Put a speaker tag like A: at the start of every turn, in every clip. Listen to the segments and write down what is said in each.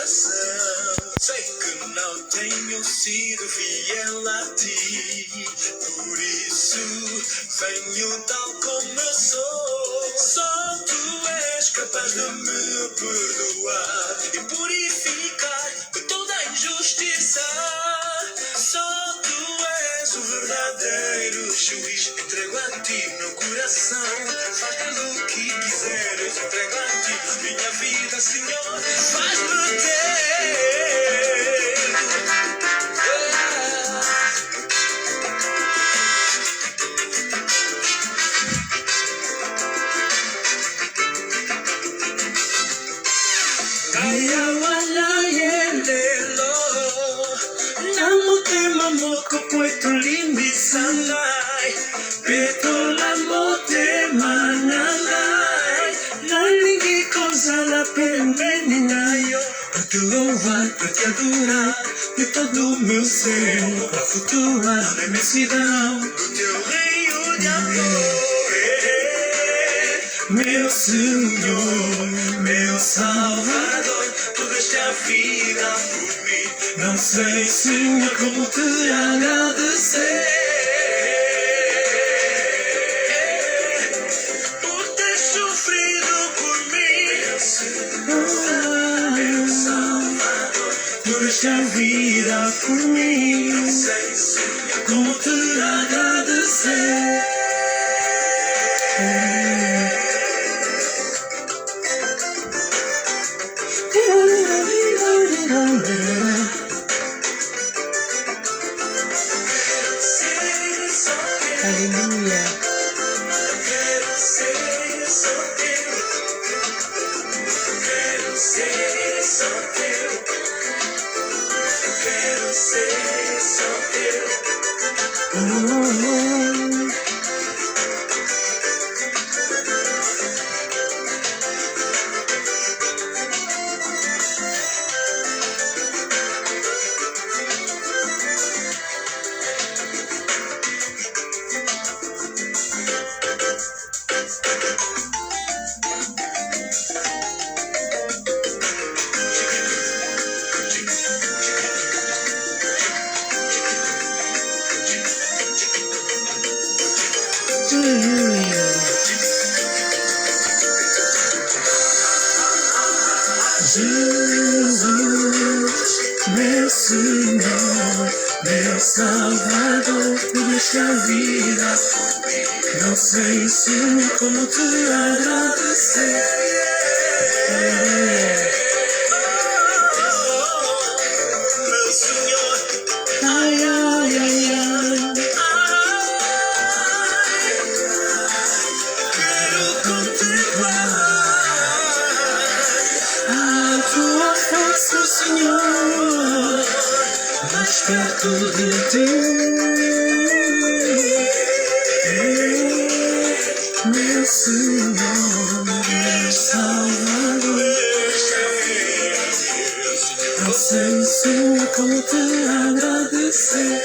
A: coração. Sei que não tenho sido fiel a ti, por isso venho tal como eu sou. Só tu és capaz de me perdoar e purificar de toda injustiça. Só tu és o verdadeiro juiz. Entrego a ti meu coração, faz tudo o que quiseres. Entrego a ti minha vida, Senhor, faz-me teu. Puesto limbi sanai, peto la mote mananai, la lingui cosa la permeninaio, pra te louvar, pra te adorar, de todo o meu ser, pra flutuar na imensidão do teu reino de amor. Meu Senhor, meu Salvador, tu deste a vida por mim. Não sei, Senhor, como te agradecer por ter sofrido por mim. Meu Salvador, tu deste a vida por mim. Não sei, Senhor, como te agradecer.
B: Aleluia.
A: Quero ser só teu. Quero ser só teu. Quero ser só teu. Jesus, meu Senhor, meu Salvador, tu deste a vida por mim. Não sei, Senhor, como te agradecer. Meu Senhor, ai, ai, ai, ai. Quero contemplar a tua face, Senhor, mais perto de ti. Meu Senhor, meu Salvador, não sei, Senhor, como te agradecer.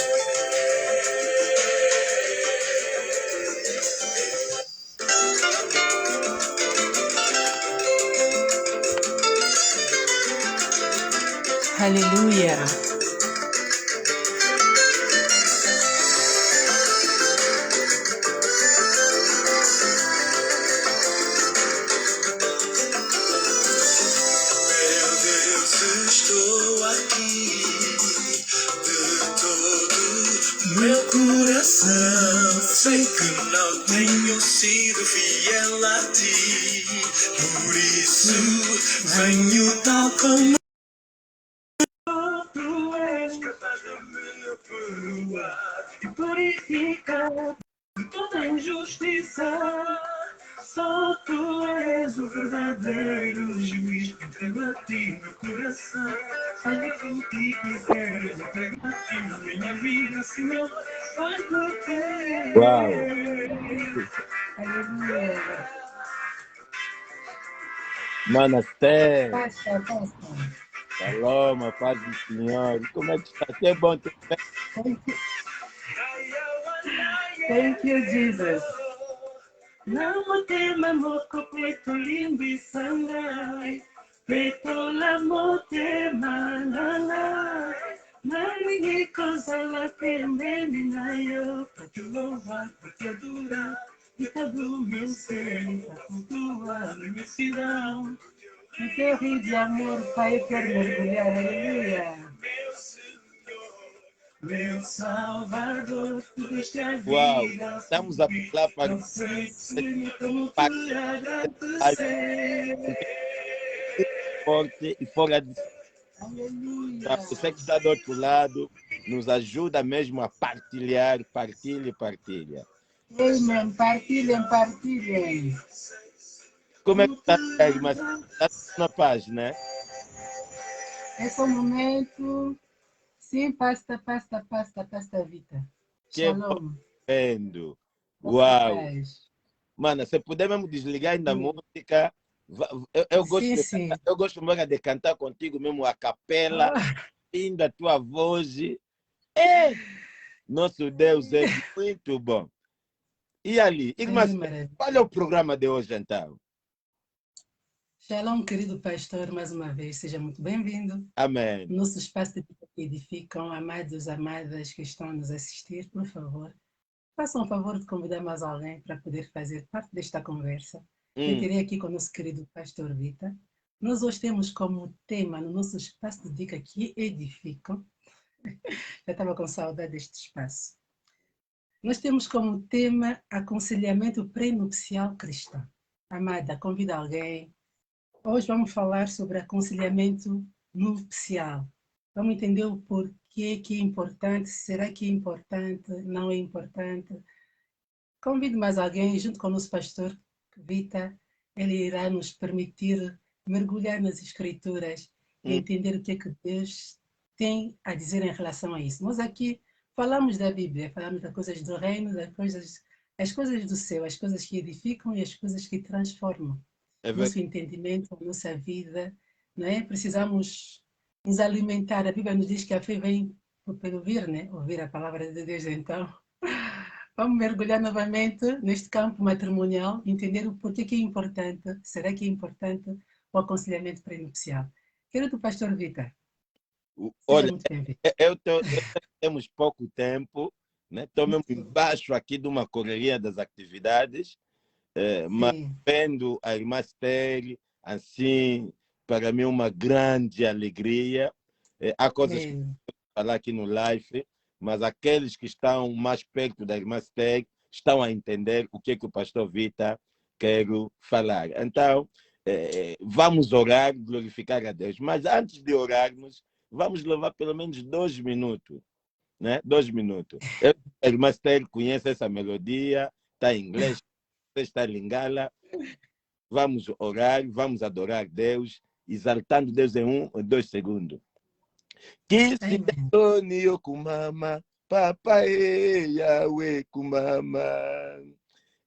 B: Aleluia.
A: Meu Deus, estou aqui de todo meu coração. Sei que não tenho sido fiel a ti, por isso venho tal como tu és, capaz de me perdoar e purificar de toda injustiça. Só tu és o verdadeiro juiz. Entrego a ti meu coração, faz o que quiseres. Entrego a ti minha vida, Senhor, faz o que
C: Uau!
B: Aleluia.
C: Manasté,
B: Passa.
C: Shalom, a paz do Senhor. Como é que está? Que bom ter
B: Thank you, Jesus. Não tema moco preto limbo e sangai, Feito l'amor te malala, ninguém consola que me eu pra te louvar, pra te adorar, e todo meu ser, pra cultuar minha imensidão. E teu rio de amor, Pai, eu quero mergulhar, aleluia. Meu Salvador, tu deste a
C: Uau!
B: vida,
C: Estamos a apelar para
B: não sei se como
C: para
B: te
C: a
B: agradecer.
C: forte e fora de para
B: Aleluia.
C: você que está do outro lado, nos ajuda mesmo a partilhar, partilha.
B: Amen. Partilhem, partilhem.
C: Como é que está, irmã? Está na paz, né?
B: Esse é o momento. Sim, pasta, Vita.
C: Que é bom
B: Shalom.
C: vendo.
B: Vossa
C: Uau!
B: paz.
C: Mano, se puder mesmo desligar ainda a
B: Sim,
C: música, eu gosto
B: sim.
C: de cantar,
B: Sim.
C: eu gosto mesmo de cantar contigo mesmo a capela,
B: Oh,
C: ainda a tua voz. É, nosso Deus é muito bom. E ali, irmã,
B: que maravilha.
C: qual é o programa de hoje então?
B: Shalom, querido pastor, mais uma vez, seja muito bem-vindo.
C: Amém.
B: Nosso espaço de vida que edificam, amados, amadas que estão a nos assistir, por favor, façam o favor de convidar mais alguém para poder fazer parte desta conversa. Eu
C: Hum,
B: terei aqui com o nosso querido pastor Vita. Nós hoje temos como tema no nosso espaço de dica que edificam. Já estava com saudade deste espaço. Nós temos como tema aconselhamento pré-nupcial cristão. Amada, convida alguém. Hoje vamos falar sobre aconselhamento nupcial. Vamos entender o porquê que é importante, será que é importante, não é importante. Convido mais alguém, junto com o nosso pastor Vita, ele irá nos permitir mergulhar nas escrituras e
C: hum,
B: entender o que é que Deus tem a dizer em relação a isso. Nós aqui falamos da Bíblia, falamos das coisas do reino, as coisas do céu, as coisas que edificam e as coisas que transformam
C: é verdade.
B: nosso entendimento, a nossa vida, não é? Precisamos nos alimentar. A Bíblia nos diz que a fé vem pelo ouvir, né? Ouvir a palavra de Deus, então. Vamos mergulhar novamente neste campo matrimonial, entender o porquê que é importante, será que é importante o aconselhamento prenupcial. Querido pastor Vitor, seja
C: Olha,
B: muito bem-vindo.
C: temos pouco tempo, né? Estou mesmo embaixo aqui de uma correria das atividades, mas
B: Sim,
C: vendo a irmã Esther, assim, para mim uma grande alegria. Há coisas que
B: mesmo.
C: falar aqui no live, mas aqueles que estão mais perto da irmã Steg estão a entender o que o pastor Vita quer falar. Então, vamos orar, glorificar a Deus. Mas antes de orarmos, vamos levar pelo menos 2 minutos, né? 2 minutos. A irmã Steg conhece essa melodia, está em inglês, está em lingala. Vamos orar, vamos adorar Deus, exaltando Deus em 2 segundos.
B: Amém.
C: Kisidoni kumama, papa Yahweh kumama,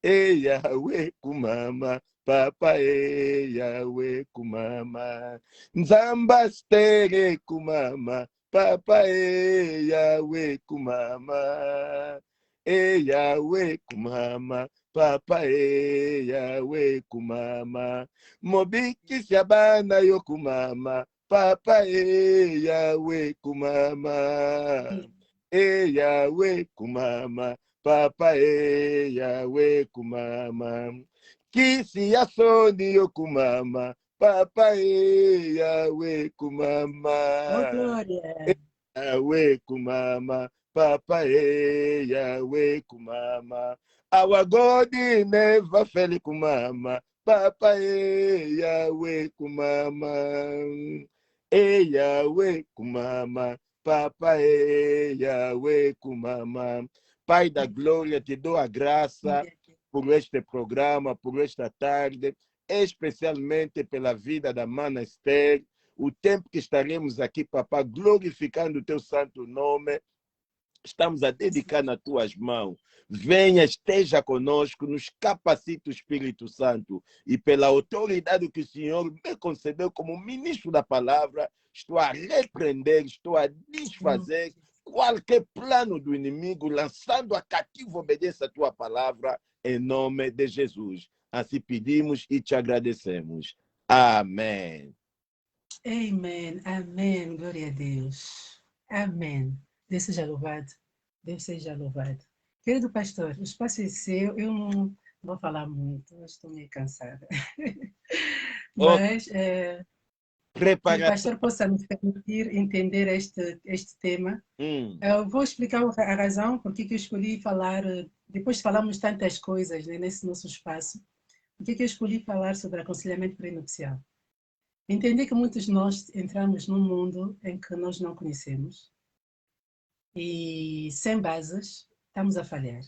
C: Yahweh kumama, papa Yahweh kumama, Nzamba stere kumama, papa Yahweh kumama, Yahweh kumama, papa Yahweh kumama, Mobiki Shabana yo kumama, Papa Yahweh kumama, Yahweh kumama, Papa Yahweh kumama, Kisi yasoni yo kumama, Papa Yahweh
B: Oh,
C: kumama,
B: glória.
C: Yahweh kumama, Papa Yahweh kumama, our God never fail kumama, Papa Yahweh kumama. Yahweh kumama, Papa Yahweh kumama. Pai da glória, te dou a graça por este programa, por esta tarde, especialmente pela vida da Mana Esther, o tempo que estaremos aqui, papá, glorificando o teu santo nome, estamos a dedicar nas tuas mãos. Venha, esteja conosco, nos capacite o Espírito Santo. E pela autoridade que o Senhor me concedeu como ministro da palavra, estou a repreender, estou a desfazer qualquer plano do inimigo, lançando a cativa obediência à tua palavra, em nome de Jesus. Assim pedimos e te agradecemos. Amém.
B: Amém, amém, glória a Deus. Amém. Deus seja louvado. Deus seja louvado. Querido pastor, o espaço é seu. Eu não vou falar muito, eu estou meio cansada.
C: Ok,
B: Mas que o
C: preparação.
B: pastor possa nos permitir entender este tema. Eu vou explicar a razão por que eu escolhi falar, depois de falarmos tantas coisas, né, nesse nosso espaço, por que eu escolhi falar sobre aconselhamento prenupcial. Entender que muitos de nós entramos num mundo em que nós não conhecemos e sem bases estamos a falhar.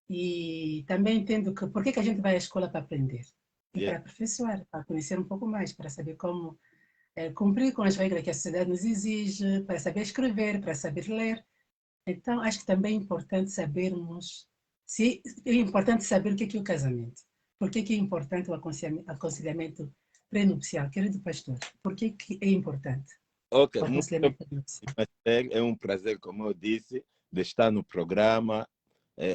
B: E também entendo que por que a gente vai à escola para aprender? E para
C: Yeah.
B: aperfeiçoar, para conhecer um pouco mais, para saber como cumprir com as regras que a sociedade nos exige, para saber escrever, para saber ler. Então, acho que também é importante sabermos, se é importante saber o que é o casamento. Por que é importante o aconselhamento prenupcial? Querido pastor, por que é importante
C: Ok,
B: o
C: muito
B: aconselhamento prenupcial?
C: prazer. É um prazer, como eu disse, de estar no programa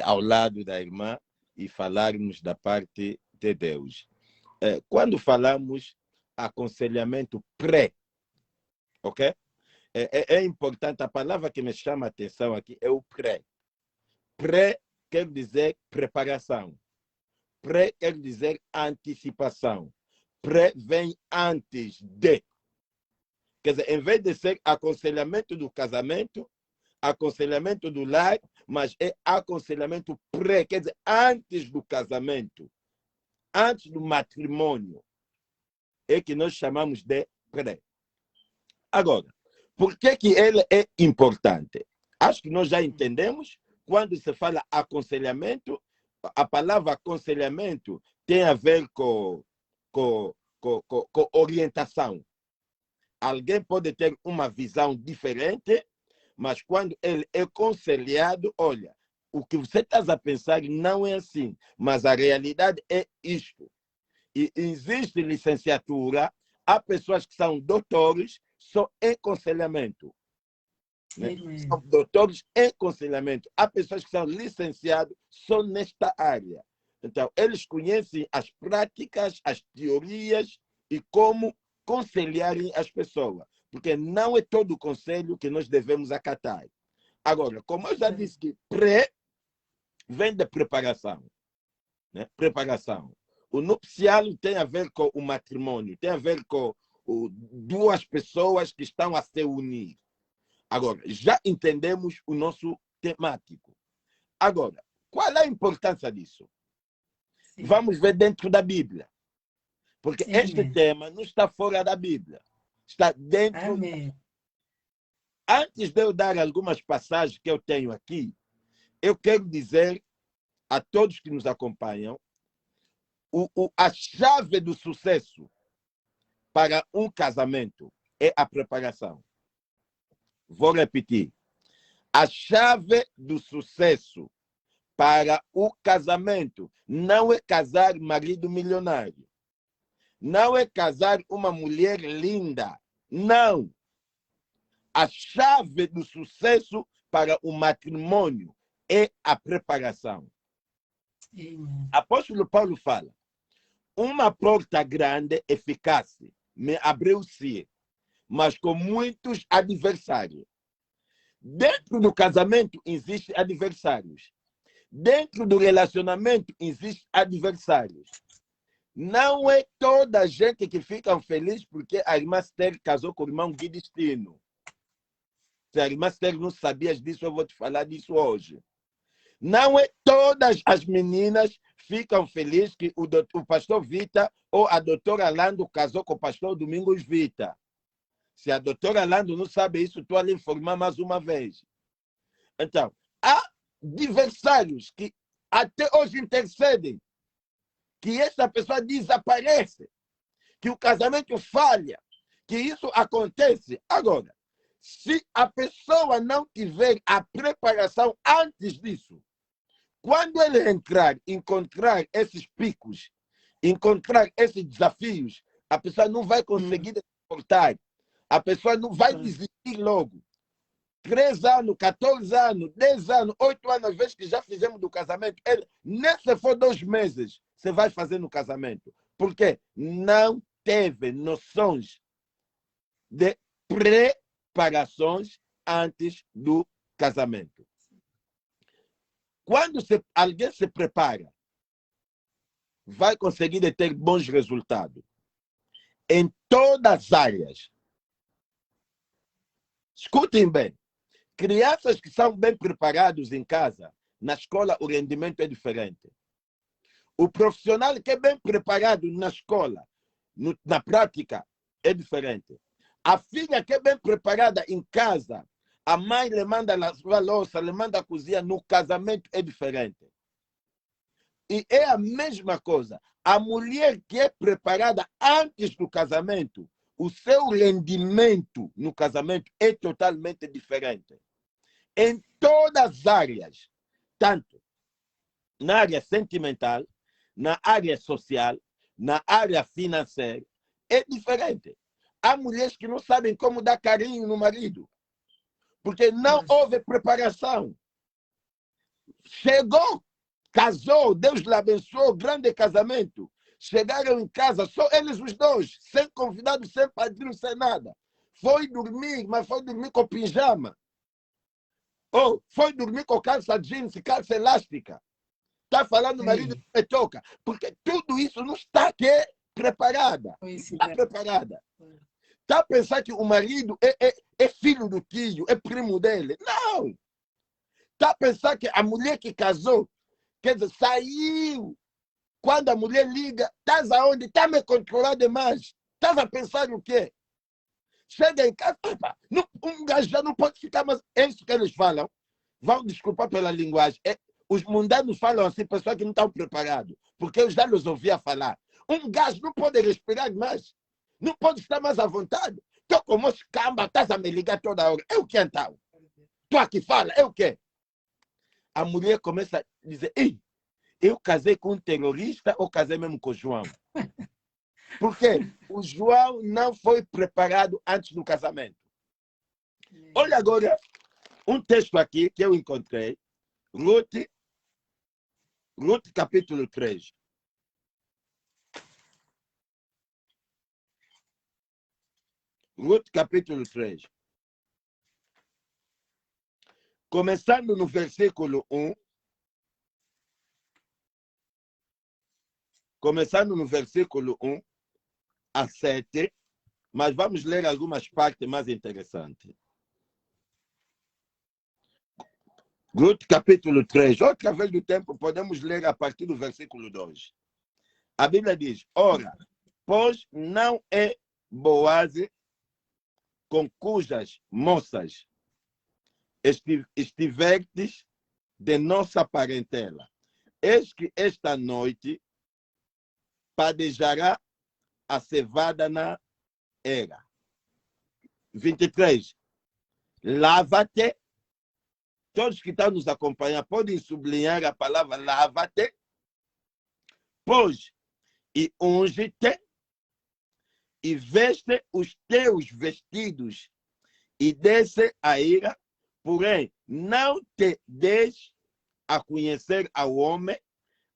C: ao lado da irmã e falarmos da parte de Deus. Quando falamos aconselhamento pré, ok? É importante, a palavra que me chama a atenção aqui é o pré. Pré quer dizer preparação. Pré quer dizer antecipação. Pré vem antes de. Quer dizer, em vez de ser aconselhamento do casamento, aconselhamento do lar, mas é aconselhamento pré, quer dizer, antes do casamento, antes do matrimônio, é que nós chamamos de pré. Agora, por que ele é importante? Acho que nós já entendemos, quando se fala aconselhamento, a palavra aconselhamento tem a ver com orientação. Alguém pode ter uma visão diferente, mas quando ele é aconselhado, olha, o que você está a pensar não é assim, mas a realidade é isto. E existe licenciatura, há pessoas que são doutores só em aconselhamento. Né? São doutores em aconselhamento. Há pessoas que são licenciados só nesta área. Então, eles conhecem as práticas, as teorias e como aconselharem as pessoas. Porque não é todo o conselho que nós devemos acatar. Agora, como eu já disse que pré vem de preparação. Né? Preparação. O nupcial tem a ver com o matrimônio, tem a ver com duas pessoas que estão a se unir. Agora, já entendemos o nosso temático. Agora, qual é a importância disso? Sim. Vamos ver dentro da Bíblia. Porque este tema não está fora da Bíblia. Está dentro. Antes de eu dar algumas passagens que eu tenho aqui, eu quero dizer a todos que nos acompanham a chave do sucesso para um casamento é a preparação. Vou repetir. A chave do sucesso para o casamento não é casar marido milionário. Não é casar uma mulher linda. Não. A chave do sucesso para o matrimônio é a preparação. Apóstolo Paulo fala: uma porta grande, eficaz, me abriu-se, mas com muitos adversários. Dentro do casamento existem adversários. Dentro do relacionamento existem adversários. Não é toda a gente que fica feliz porque a irmã Esther casou com o irmão Gui Destino. Se a irmã Esther não sabia disso, eu vou te falar disso hoje. Não é todas as meninas ficam felizes que o pastor Vita ou a doutora Lando casou com o pastor Domingos Vita. Se a doutora Lando não sabe isso, estou a lhe informar mais uma vez. Então, há adversários que até hoje intercedem que essa pessoa desaparece, que o casamento falha, que isso acontece. Agora, se a pessoa não tiver a preparação antes disso, quando ele encontrar esses picos, encontrar esses desafios, a pessoa não vai conseguir suportar. A pessoa não vai desistir logo. 3 anos, 14 anos, 10 anos, 8 anos, às vezes que já fizemos do casamento, nem se for 2 meses, você vai fazer no casamento. Porque não teve noções de preparações antes do casamento. Quando alguém se prepara, vai conseguir ter bons resultados em todas as áreas. Escutem bem, crianças que são bem preparados em casa, na escola o rendimento é diferente. O profissional que é bem preparado na escola, na prática, é diferente. A filha que é bem preparada em casa, a mãe lhe manda lavar a louça, lhe manda a cozinha, no casamento é diferente. E é a mesma coisa. A mulher que é preparada antes do casamento, o seu rendimento no casamento é totalmente diferente. Em todas as áreas, tanto na área sentimental, na área social, na área financeira, é diferente. Há mulheres que não sabem como dar carinho no marido, porque não houve preparação. Chegou, casou, Deus lhe abençoou, grande casamento. Chegaram em casa, só eles os dois, sem convidado, sem padrinho, sem nada. Foi dormir, mas foi dormir com pijama. Ou foi dormir com calça jeans, calça elástica. Está falando o marido que toca, porque tudo isso não está aqui preparada. Está preparada. Está a pensar que o marido é filho do tio, é primo dele. Não! Está a pensar que a mulher que casou, quer dizer, saiu. Quando a mulher liga, estás aonde? Está me controlar demais. Estás a pensar o quê? Chega em casa, um gajo já não pode ficar mais. É isso que eles falam. Vão desculpar pela linguagem. Os mundanos falam assim, pessoas que não estão preparados. Porque eu já os ouvia falar. Um gajo não pode respirar mais. Não pode estar mais à vontade. Estou como escamba, estás a me ligar toda hora. É o que então? Tu aqui fala, é o quê? A mulher começa a dizer, ei, eu casei com um terrorista ou casei mesmo com o João? Porque o João não foi preparado antes do casamento. Olha agora um texto aqui que eu encontrei. Ruth capítulo 3. Ruth capítulo 3. Começando no versículo 1. Começando no versículo 1 a 7. Mas vamos ler algumas partes mais interessantes. Ruth capítulo 3. Outra vez do tempo, podemos ler a partir do versículo 2. A Bíblia diz, ora, pois não é Boaz com cujas moças estiverdes de nossa parentela. Eis que esta noite padejará a cevada na era. 23. Lava-te. Todos que estão nos acompanhando podem sublinhar a palavra lava-te. Pois, e unge-te, e veste os teus vestidos, e desce a ira, porém, não te deixes a conhecer ao homem,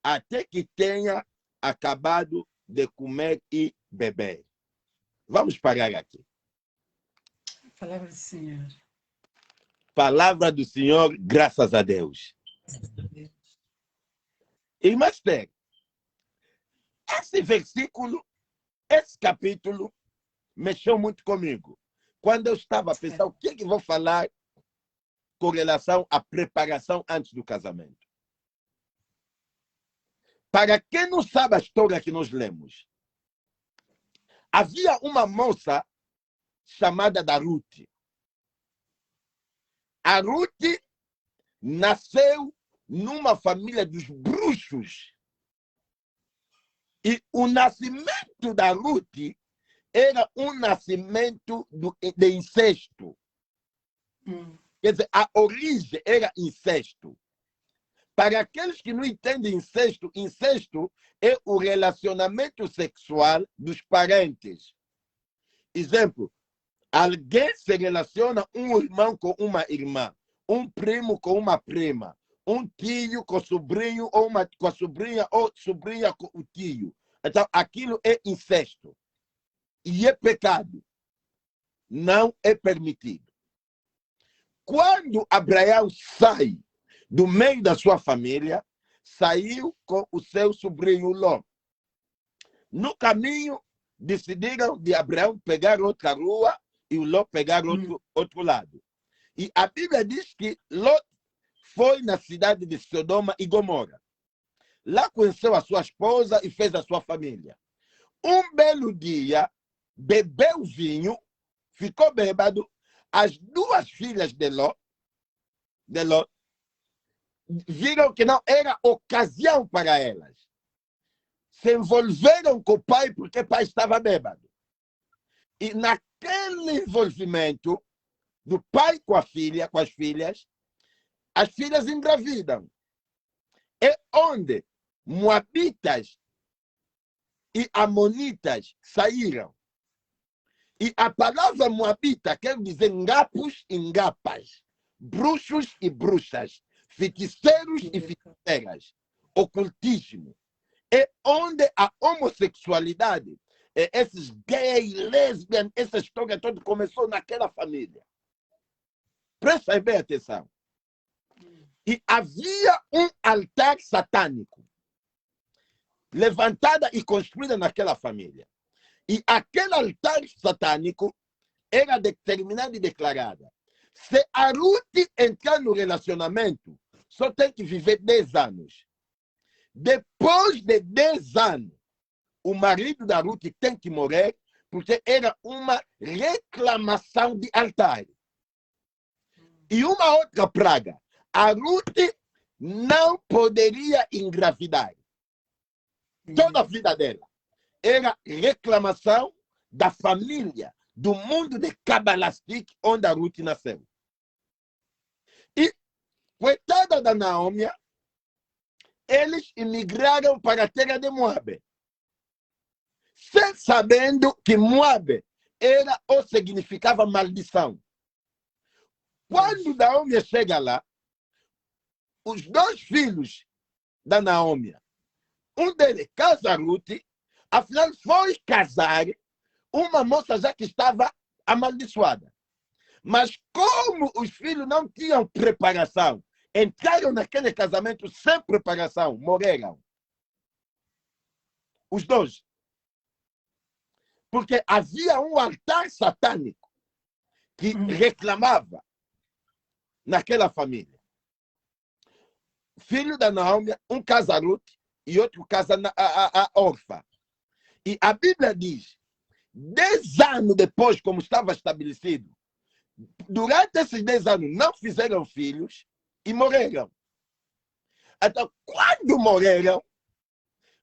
C: até que tenha acabado de comer e beber. Vamos parar aqui.
B: Palavra do Senhor.
C: Palavra do Senhor, graças a Deus. Irmã Esther, esse versículo, esse capítulo, mexeu muito comigo. Quando eu estava a pensar o que vou falar com relação à preparação antes do casamento. Para quem não sabe a história que nós lemos, havia uma moça chamada da Ruth. A Ruth nasceu numa família dos bruxos. E o nascimento da Ruth era um nascimento de incesto. Quer dizer, a origem era incesto. Para aqueles que não entendem incesto, incesto é o relacionamento sexual dos parentes. Exemplo, alguém se relaciona um irmão com uma irmã, um primo com uma prima, um tio com sobrinho, ou uma com a sobrinha, ou sobrinha com o tio. Então, aquilo é incesto. E é pecado. não é permitido. Quando Abraão sai do meio da sua família, saiu com o seu sobrinho Ló. No caminho, decidiram de Abraão pegar outra rua e o Ló pegar outro lado. E a Bíblia diz que Ló foi na cidade de Sodoma e Gomorra. Lá conheceu a sua esposa e fez a sua família. Um belo dia, bebeu vinho, ficou bêbado. As duas filhas de Ló viram que não era ocasião para elas. Se envolveram com o pai porque o pai estava bêbado. E naquele envolvimento do pai com a filha, com as filhas engravidam. É onde moabitas e amonitas saíram. E a palavra moabita quer dizer ngapos e ngapas, bruxos e bruxas, feiticeiros e feiticeiras, ocultismo. É onde a homossexualidade, esses gays, lesbianas, essa história toda começou naquela família. Presta bem atenção. E havia um altar satânico levantada e construída naquela família. E aquele altar satânico era determinado e declarado. Se a Ruth entrar no relacionamento, só tem que viver 10 anos. Depois de 10 anos, o marido da Ruth tem que morrer, porque era uma reclamação de altar. E uma outra praga. A Ruth não poderia engravidar. Toda a vida dela era reclamação da família, do mundo de Kabbalistic, onde a Ruth nasceu. E, coitada da Naomi, eles imigraram para a terra de Moab, sem sabendo que Moab era ou significava maldição. Quando Naomi chega lá, os 2 filhos da Naomi, um deles casa Ruth, afinal foi casar uma moça já que estava amaldiçoada. Mas como os filhos não tinham preparação, entraram naquele casamento sem preparação, morreram. Os 2. Porque havia um altar satânico que reclamava naquela família. Filho da Naomi, um casa Ruth e outro casa a órfã. E a Bíblia diz, 10 anos depois, como estava estabelecido, durante esses 10 anos não fizeram filhos e morreram. Então, quando morreram,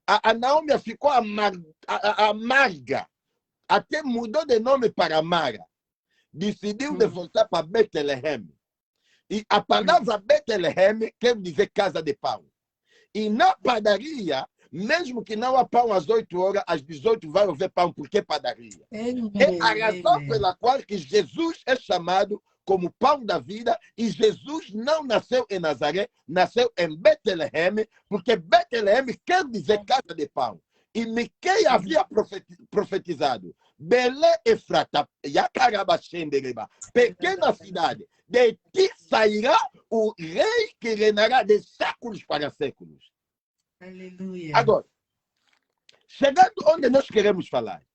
C: a Naomi ficou amarga, até mudou de nome para Mara. Decidiu de voltar para Betlehem. E a palavra Betlehem quer dizer casa de pão. E na padaria, mesmo que não há pão às 8 horas, às 18 vai haver pão, porque é padaria. É a razão pela qual que Jesus é chamado como pão da vida, e Jesus não nasceu em Nazaré, nasceu em Betlehem, porque Betlehem quer dizer casa de pão. E Miqueias havia profetizado, Belé Efrata, pequena cidade, de ti sairá o rei que reinará de séculos para séculos.
B: Aleluia.
C: Agora, chegando onde nós queremos falar,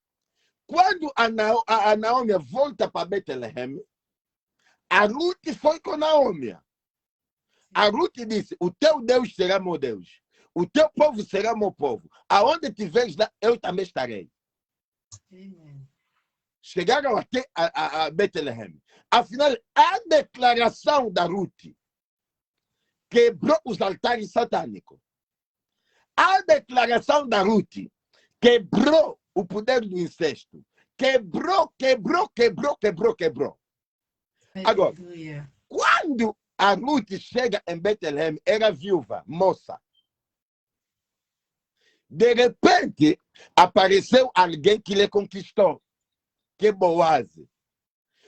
C: quando a Naomi volta para Betlehem, a Ruth foi com Naomi. A Ruth disse, o teu Deus será meu Deus, o teu povo será meu povo. Aonde tiveres lá, eu também estarei.
B: Amen.
C: Chegaram até a Betlehem. Afinal, a declaração da Ruth quebrou os altares satânicos. A declaração da Ruth quebrou o poder do incesto. Quebrou. Agora, quando a Ruth chega em Betlehem, era viúva, moça. De repente, apareceu alguém que lhe conquistou, que é Boaz.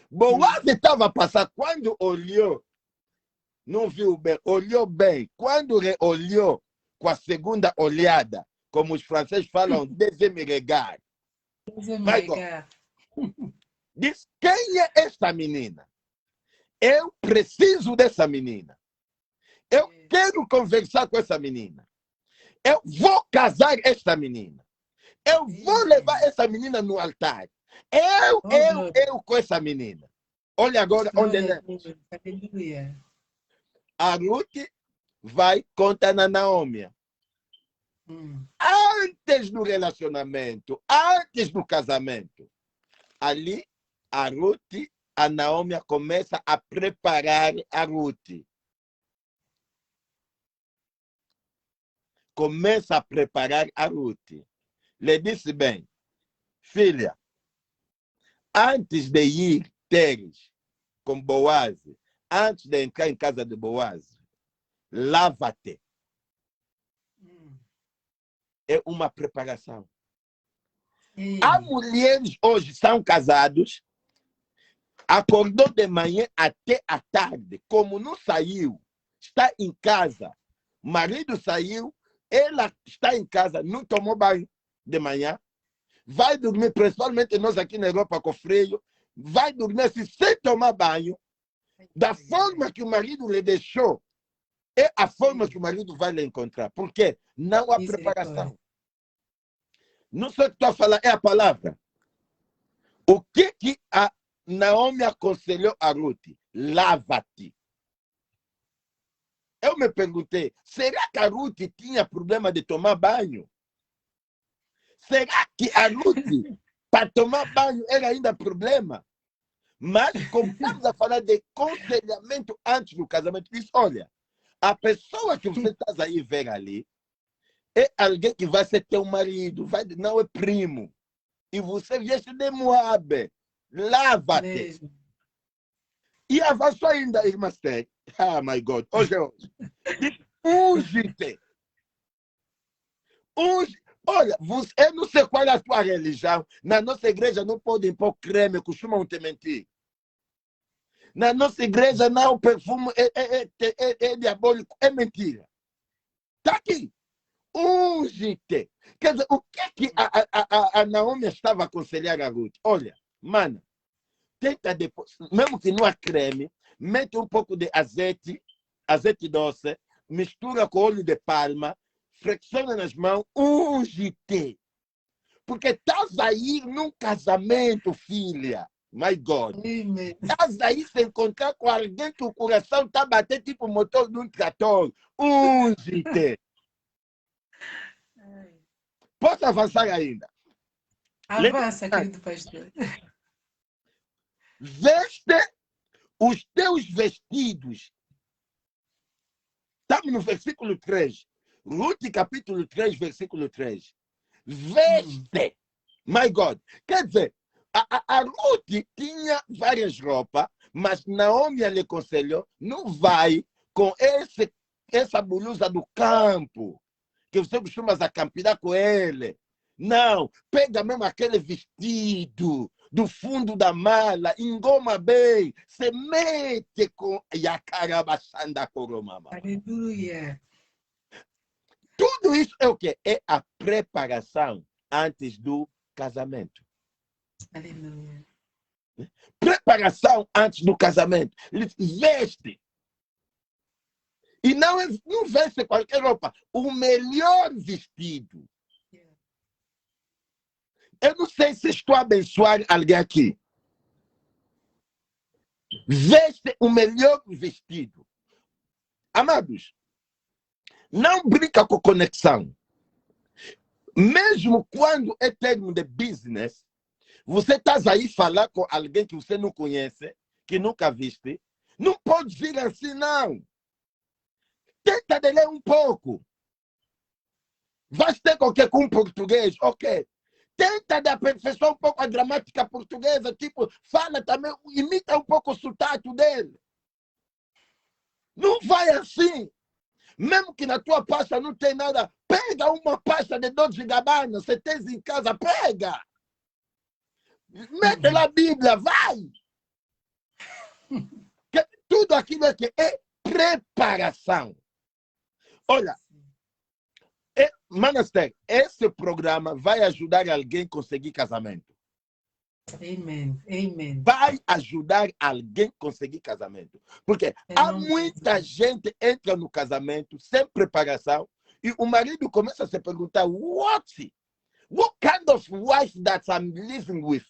C: Boaz estava a passar, quando olhou, não viu bem, olhou bem. Quando olhou com a segunda olhada, como os franceses falam, deuxième regard. Diz, quem é esta menina? Eu preciso dessa menina. Eu quero conversar com essa menina. Eu vou casar esta menina. Eu vou levar essa menina no altar. Eu com essa menina. Olha agora onde ela é.
B: Aleluia.
C: A Ruth vai contar na Naomi. Antes do relacionamento, antes do casamento. Ali, a Ruth, a Naomi começa a preparar a Ruth. Começa a preparar a Ruth. Lhe disse bem, filha, antes de ir teres com Boaz, antes de entrar em casa de Boaz, lava-te. É uma preparação. Há mulheres hoje são casados, acordou de manhã até a tarde, como não saiu, está em casa, marido saiu, ela está em casa, não tomou banho de manhã, vai dormir, principalmente nós aqui na Europa com frio, vai dormir assim, sem tomar banho, da forma que o marido lhe deixou, é a forma que o marido vai lhe encontrar. Por quê? Não há preparação. Não sei o que estou a falar, é a palavra. O que a Naomi aconselhou a Ruth? Lava-te. Eu me perguntei, será que a Ruth tinha problema de tomar banho? Será que a Ruth, para tomar banho, era ainda problema? Mas, como estamos a falar de aconselhamento antes do casamento, diz, olha, a pessoa que você está aí ver ali é alguém que vai ser teu marido, não é primo. E você vieste de Moab. Lava-te. E avançou ainda, irmã Steg. Ah, my God. Hoje. Unge-te. Olha, eu não sei qual é a tua religião. Na nossa igreja não podem pôr creme, costumam te mentir. Na nossa igreja não, o perfume é diabólico, é mentira. Está aqui. Unge-te. Quer dizer, o que a Naomi estava a aconselhar a Ruth? Olha, mana, tenta depois, mesmo que não há creme, mete um pouco de azeite doce, mistura com óleo de palma, flexiona nas mãos, unge-te. Porque estás aí num casamento, filha. My God. Estás aí se encontrar com alguém que o coração está batendo tipo o motor de um trator. Unge-te. Posso avançar ainda?
B: Avança, querido pastor.
C: Veste os teus vestidos. Estamos no versículo 3. Ruth, capítulo 3, versículo 3. Veste. My God. Quer dizer, a Ruth tinha várias roupas, mas Naomi lhe aconselhou, não vai com essa blusa do campo, que você costuma acampar com ele. Não, pega mesmo aquele vestido do fundo da mala, engoma bem, se mete com Yakarabashanda Koromama.
B: Aleluia.
C: Tudo isso é o quê? É a preparação antes do casamento.
B: Aleluia.
C: Preparação antes do casamento. Ele veste. E não veste qualquer roupa. O melhor vestido. Eu não sei se estou a abençoar alguém aqui. Veste o melhor vestido. Amados, não brinca com conexão. Mesmo quando é termo de business, você está aí falar com alguém que você não conhece, que nunca viste, não pode vir assim, não. Tenta de ler um pouco. Vai ter qualquer com português, ok. Tenta de aperfeiçoar um pouco a gramática portuguesa, tipo, fala também, imita um pouco o sotaque dele. Não vai assim. Mesmo que na tua pasta não tem nada, pega uma pasta de Dolce & Gabbana, você tem em casa, pega. Mete lá a Bíblia, vai. Tudo aquilo aqui é preparação. Olha, Manaster, esse programa vai ajudar alguém a conseguir casamento.
B: Amém. Amém.
C: Vai ajudar alguém a conseguir casamento. Porque há muita gente entra no casamento sem preparação e o marido começa a se perguntar, what kind of wife that I'm living with?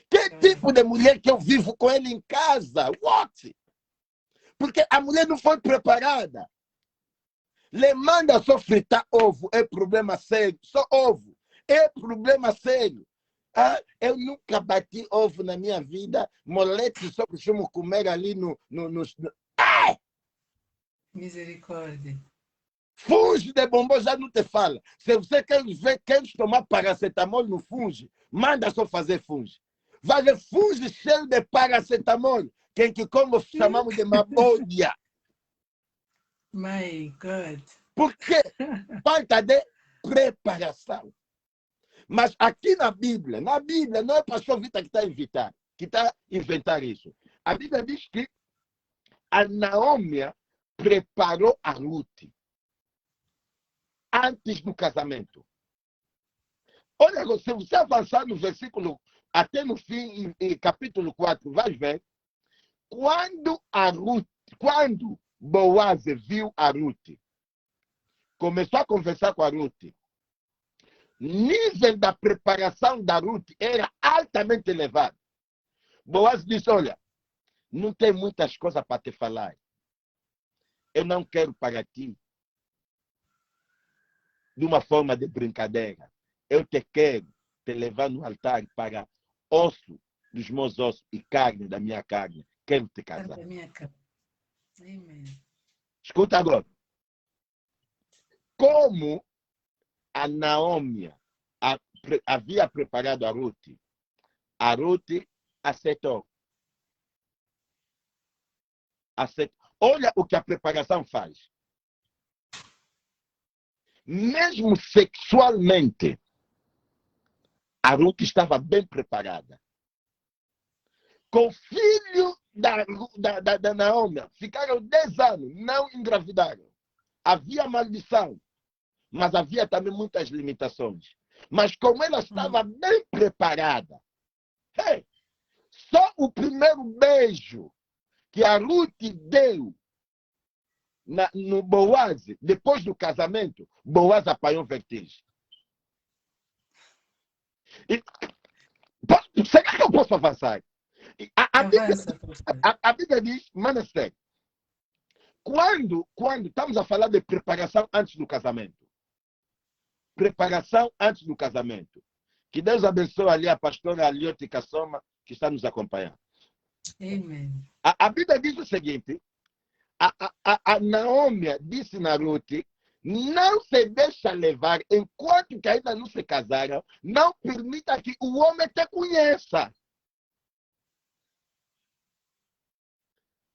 C: Que tipo de mulher que eu vivo com ele em casa? What? Porque a mulher não foi preparada. Le manda só fritar ovo, é problema sério. Só ovo, é problema sério. Ah, eu nunca bati ovo na minha vida. Molete só costumo comer ali no... Ah!
B: Misericórdia.
C: Funge de bombom já não te fala. Se você quer tomar paracetamol no funge, manda só fazer funge. Vai ver funge cheio de paracetamol. Quem que como chamamos de mabódia.
B: My God.
C: Porque falta de preparação. Mas aqui na Bíblia não é o pastor Vitor que está a inventar isso. A Bíblia diz que a Naomi preparou a Ruth antes do casamento. Olha, se você avançar no versículo, até no fim, em capítulo 4, vai ver, quando Boaz viu a Ruth, começou a conversar com a Ruth, nível da preparação da Ruth era altamente elevado. Boaz disse, olha, não tem muitas coisas para te falar. Eu não quero para ti de uma forma de brincadeira. Eu te quero te levar no altar para osso dos meus ossos e carne da minha carne. Quero te casar.
B: Amém.
C: Escuta agora. Como a Naomi havia preparado a Ruth aceitou. Olha o que a preparação faz. Mesmo sexualmente, a Ruth estava bem preparada. Com o filho da Naomi, ficaram 10 anos, não engravidaram. Havia maldição, mas havia também muitas limitações. Mas como ela estava bem preparada, só o primeiro beijo que a Ruth deu no Boaz, depois do casamento, Boaz apanhou vertigem. Será que eu posso avançar? A Bíblia diz, Manassés, quando estamos a falar de preparação antes do casamento, preparação antes do casamento, que Deus abençoe ali a pastora Aliote Kassoma, que está nos acompanhando.
B: Amém.
C: A Bíblia diz o seguinte, a Naomi disse na Ruth, não se deixa levar, enquanto que ainda não se casaram, não permita que o homem te conheça.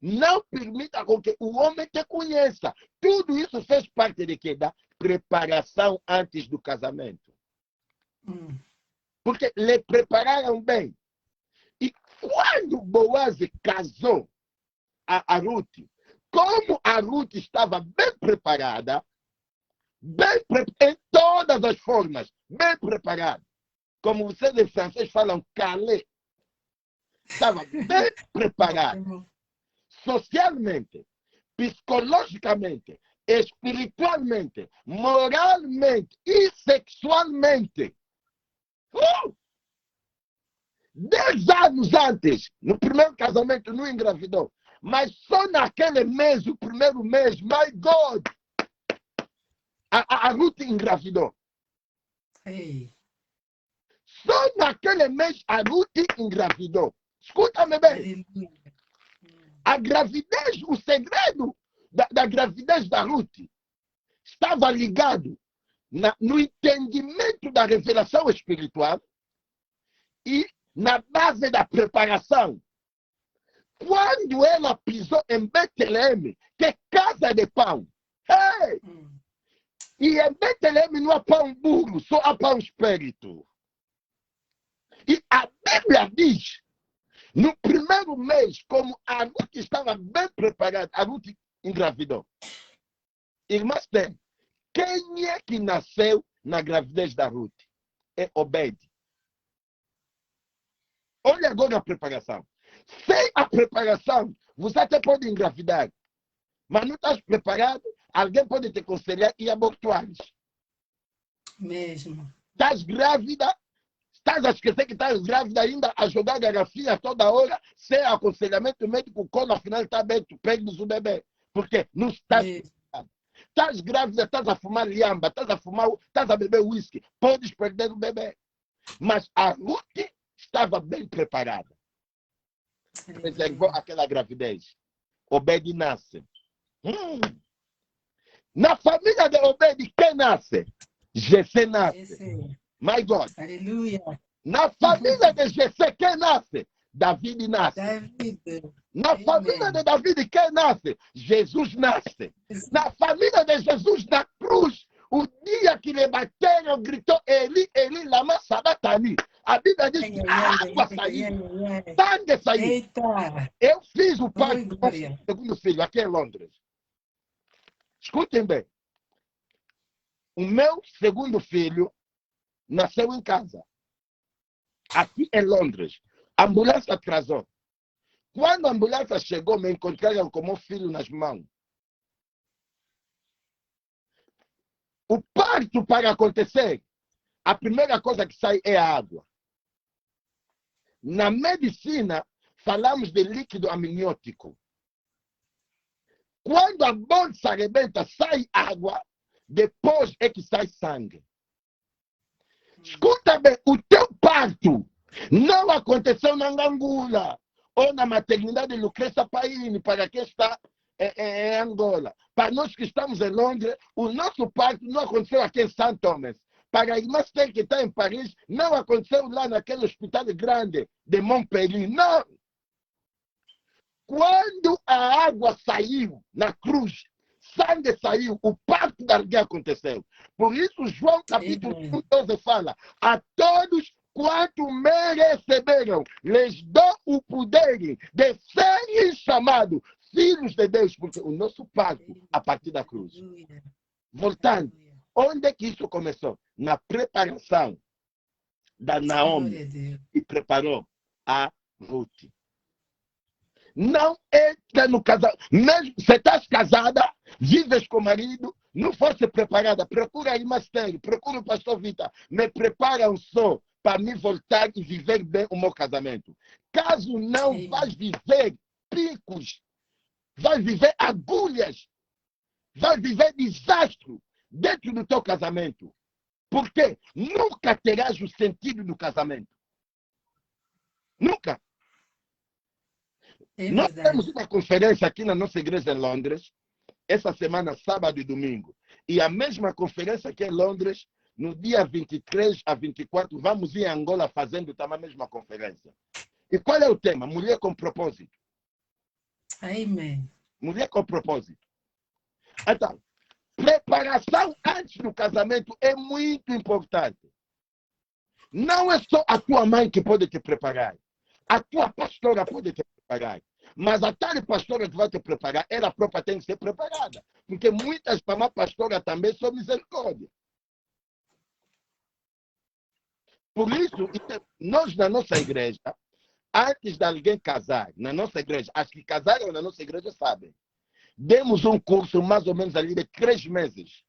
C: Não permita com que o homem te conheça. Tudo isso fez parte de quê? Da preparação antes do casamento. Porque lhe prepararam bem. E quando Boaz casou a Ruth, como a Ruth estava bem preparada, em todas as formas, bem preparada, como vocês em francês falam, calé, estava bem preparada, socialmente, psicologicamente, espiritualmente, moralmente e sexualmente. 10 anos antes, no primeiro casamento, não engravidou. Mas só naquele mês, o primeiro mês, my God, a Ruth engravidou.
B: Hey.
C: Só naquele mês a Ruth engravidou. Escuta-me bem. A gravidez, o segredo da gravidez da Ruth estava ligado no entendimento da revelação espiritual e na base da preparação. Quando ela pisou em Betlehem, que é casa de pão, e em Betlehem não há pão burro, só há pão espírito. E a Bíblia diz, no primeiro mês, como a Ruth estava bem preparada, a Ruth engravidou. Irmãs, quem é que nasceu na gravidez da Ruth? É Obed. Olha agora a preparação. Sem a preparação, você até pode engravidar. Mas não estás preparado, alguém pode te aconselhar e abortuares.
B: Mesmo.
C: Estás grávida, estás a esquecer que estás grávida ainda, a jogar garrafinha toda hora, sem aconselhamento médico, quando afinal está aberto, perdes o bebê. Porque não estás
B: Mesmo.
C: preparado. Estás grávida, estás a fumar liamba, estás a beber whisky, podes perder o bebê. Mas a Ruth estava bem preparada. Preservou aquela gravidez. Obed nasce. Na família de Obed, quem nasce? Jessé nasce.
B: Esse.
C: My God.
B: Aleluia.
C: Na família de Jessé, quem nasce? David nasce.
B: David.
C: Na
B: Amém.
C: família de David, quem nasce? Jesus nasce. Na família de Jesus, na cruz, o dia que lhe bateram, gritou Eli, Eli, lama sabachthani. A Bíblia diz que a água saiu, sangue saiu.
B: Eita.
C: Eu fiz o parto
B: Oi,
C: do
B: glória.
C: nosso segundo filho aqui em Londres. Escutem bem. O meu segundo filho nasceu em casa, aqui em Londres. A ambulância atrasou. Quando a ambulância chegou, me encontraram com o meu filho nas mãos. O parto, para acontecer, a primeira coisa que sai é a água. Na medicina, falamos de líquido amniótico. Quando a bolsa arrebenta, sai água, depois é que sai sangue. Escuta bem, o teu parto não aconteceu na Angula ou na maternidade de Lucrecia Paini, para quem está em Angola. Para nós que estamos em Londres, o nosso parto não aconteceu aqui em São Tomás. Para a irmã Esther, que está em Paris, não aconteceu lá naquele hospital grande de Montpellier. Não! Quando a água saiu na cruz, sangue saiu, o parto da alguém aconteceu. Por isso, João capítulo 12 fala: a todos quanto me receberam, lhes dou o poder de serem chamados filhos de Deus, porque o nosso parto a partir da cruz. Voltando, onde é que isso começou? Na preparação da Naomi, que preparou a Ruth. Não entra no casamento. Mesmo se estás casada, vives com o marido, não fosse preparada, procura a irmã Esther, procura o pastor Vita, me preparam só para me voltar e viver bem o meu casamento. Caso não, vais viver picos, vais viver agulhas, vais viver desastre dentro do teu casamento. Porque nunca terás o sentido do casamento. Nunca. Nós temos uma conferência aqui na nossa igreja em Londres, essa semana, sábado e domingo. E a mesma conferência aqui em Londres, no dia 23 a 24, vamos ir a Angola fazendo também a mesma conferência. E qual é o tema? Mulher com propósito.
B: Amém.
C: Mulher com propósito. Então, preparação antes do casamento é muito importante. Não é só a tua mãe que pode te preparar. A tua pastora pode te preparar. Mas a tal pastora que vai te preparar, ela própria tem que ser preparada. Porque muitas mamães pastoras também são misericórdia. Por isso, nós na nossa igreja, antes de alguém casar, na nossa igreja, as que casaram na nossa igreja sabem, demos um curso mais ou menos ali de 3 meses.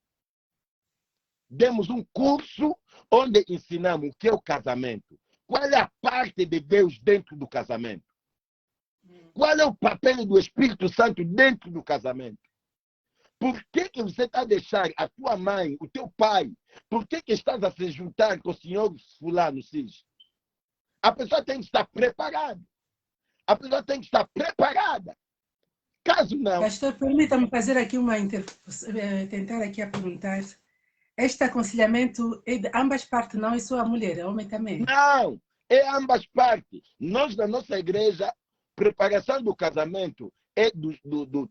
C: Demos um curso onde ensinamos o que é o casamento. Qual é a parte de Deus dentro do casamento? Qual é o papel do Espírito Santo dentro do casamento? Por que você está a deixar a tua mãe, o teu pai, por que estás a se juntar com o senhor fulano, Cis? A pessoa tem que estar preparada. A pessoa tem que estar preparada. Caso não...
B: Pastor, permita-me fazer aqui tentar aqui a perguntar. Este aconselhamento é de ambas partes, não é só a mulher, é homem também?
C: Não, é ambas partes. Nós, na nossa igreja, preparação do casamento é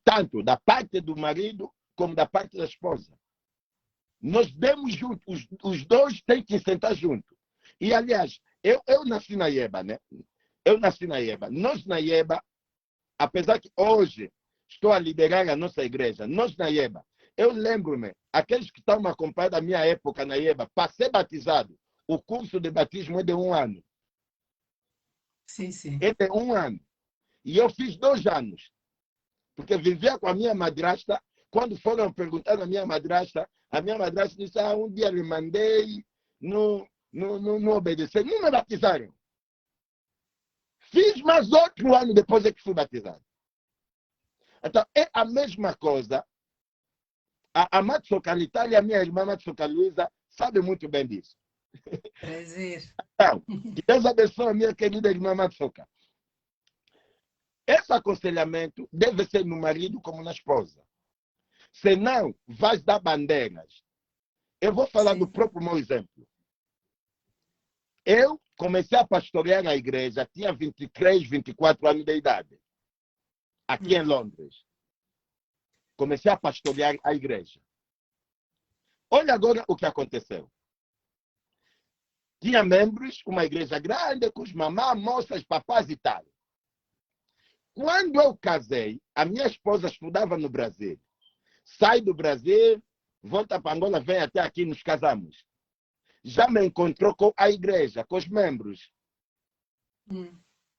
C: tanto da parte do marido como da parte da esposa. Nós demos juntos, os dois têm que sentar juntos. E, aliás, eu nasci na IEBA, né? Eu nasci na IEBA. Nós na IEBA, apesar que hoje estou a liderar a nossa igreja, nós na IEBA, eu lembro-me, aqueles que estão me acompanhando da minha época na IEBA, para ser batizado, o curso de batismo é de 1 ano.
B: Sim, sim.
C: Ele tem 1 ano. E eu fiz 2 anos. Porque vivia com a minha madrasta. Quando foram perguntar à minha madrasta disse, um dia lhe mandei, não obedeceu, não me batizaram. Fiz mais outro ano depois é que fui batizado. Então, é a mesma coisa. A Matsoka Itália, a minha irmã Matsoka Luísa, sabe muito bem disso.
B: Prazer.
C: Então, que Deus abençoe a minha querida irmã Matsoka. Esse aconselhamento deve ser no marido como na esposa. Senão, vais dar bandeiras. Eu vou falar
B: Sim.
C: do próprio meu exemplo. Eu comecei a pastorear a igreja, tinha 23, 24 anos de idade. Aqui em Londres. Comecei a pastorear a igreja. Olha agora o que aconteceu. Tinha membros, uma igreja grande, com os mamás, moças, papás e tal. Quando eu casei, a minha esposa estudava no Brasil. Sai do Brasil, volta para Angola, vem até aqui, nos casamos. Já me encontrou com a igreja, com os membros.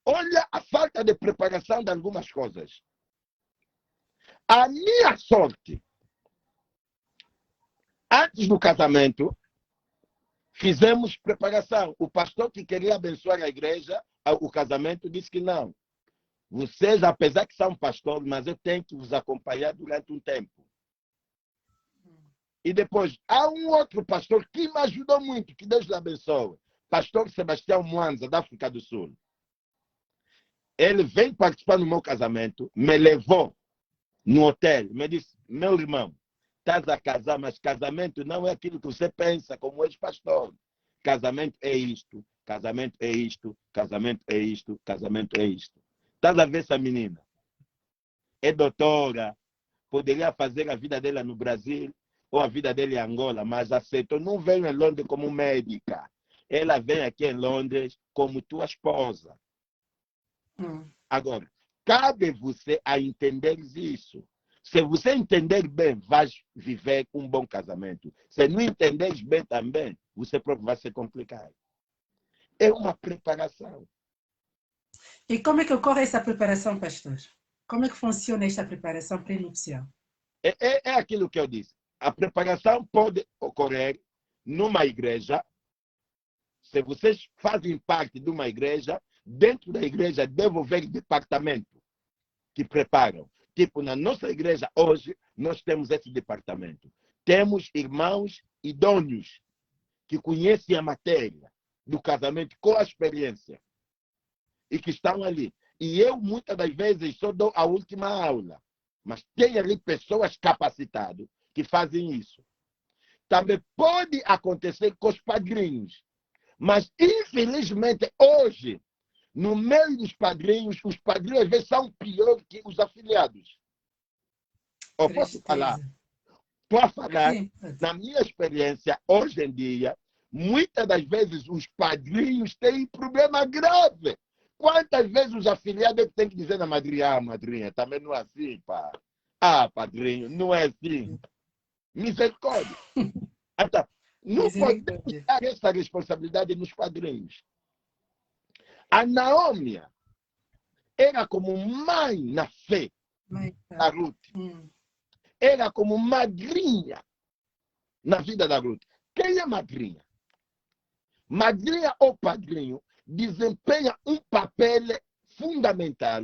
C: Olha a falta de preparação de algumas coisas. A minha sorte, antes do casamento, fizemos preparação. O pastor que queria abençoar a igreja, o casamento, disse que não. Vocês, apesar que são pastores, mas eu tenho que vos acompanhar durante um tempo. E depois, há um outro pastor que me ajudou muito, que Deus lhe abençoe. Pastor Sebastião Mwanza, da África do Sul. Ele veio participar no meu casamento, me levou no hotel, me disse, meu irmão, estás a casar, mas casamento não é aquilo que você pensa como ex-pastor. Casamento é isto, casamento é isto, casamento é isto, casamento é isto. Estás a ver essa menina? É doutora, poderia fazer a vida dela no Brasil ou a vida dele em Angola, mas aceitou. Não veio em Londres como médica. Ela vem aqui em Londres como tua esposa. Agora, cabe você a entender isso. Se você entender bem, vais viver um bom casamento. Se não entenderes bem também, você próprio vai se complicar. É uma preparação.
B: E como é que ocorre essa preparação, pastor? Como é que funciona esta preparação pré-nupcial?
C: É aquilo que eu disse. A preparação pode ocorrer numa igreja. Se vocês fazem parte de uma igreja, dentro da igreja deve haver departamento que preparam. Tipo, na nossa igreja hoje, nós temos esse departamento. Temos irmãos idôneos que conhecem a matéria do casamento com a experiência e que estão ali. E eu, muitas das vezes, só dou a última aula. Mas tem ali pessoas capacitadas que fazem isso. Também pode acontecer com os padrinhos. Mas, infelizmente, hoje, no meio dos padrinhos, os padrinhos às vezes são piores que os afiliados. Eu posso falar? Estou a falar,
B: Sim.
C: na minha experiência, hoje em dia, muitas das vezes os padrinhos têm problema grave. Quantas vezes os afiliados têm que dizer na madrinha, madrinha, também não é assim, pá. Padrinho, não é assim. Misericórdia. Então, não podemos dar essa responsabilidade nos padrinhos. A Naomi era como mãe na fé da Ruth. Era como madrinha na vida da Ruth. Quem é madrinha? Madrinha ou padrinho desempenha um papel fundamental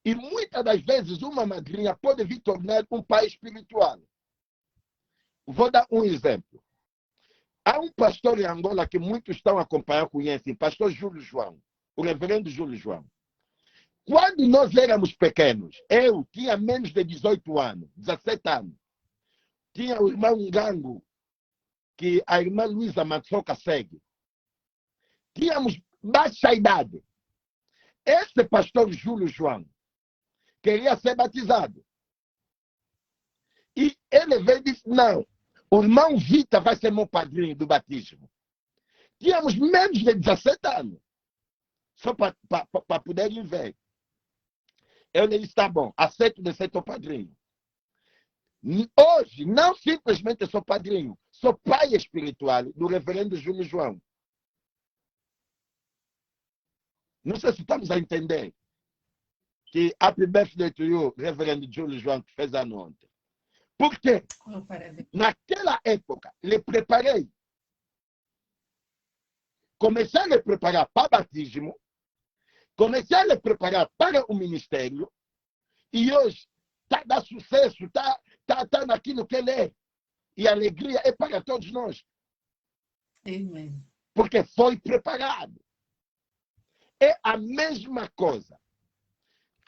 C: e muitas das vezes uma madrinha pode vir tornar um pai espiritual. Vou dar um exemplo. Há um pastor em Angola que muitos estão acompanhando, conhecem, pastor Júlio João, o reverendo Júlio João. Quando nós éramos pequenos, eu tinha menos de 18 anos, 17 anos. Tinha o irmão Ngango, que a irmã Luísa Matsoka segue. Tínhamos baixa idade. Esse pastor Júlio João queria ser batizado. E ele veio e disse, não, o irmão Vita vai ser meu padrinho do batismo. Tínhamos menos de 17 anos. Só para poderem ver. Eu lhe disse, tá bom, aceito de ser teu padrinho. Hoje, não simplesmente sou padrinho, sou pai espiritual do reverendo Júlio João. Não sei se estamos a entender. Que happy birthday to you, Reverendo Júlio João, que fez ano ontem. Por quê?
B: Oh, parabéns.
C: Naquela época, lhe preparei. Comecei a lhe preparar para batismo, comecei a lhe preparar para o ministério, e hoje está dando sucesso, está naquilo que ele é. E a alegria é para todos nós.
B: Amém.
C: Porque foi preparado. É a mesma coisa.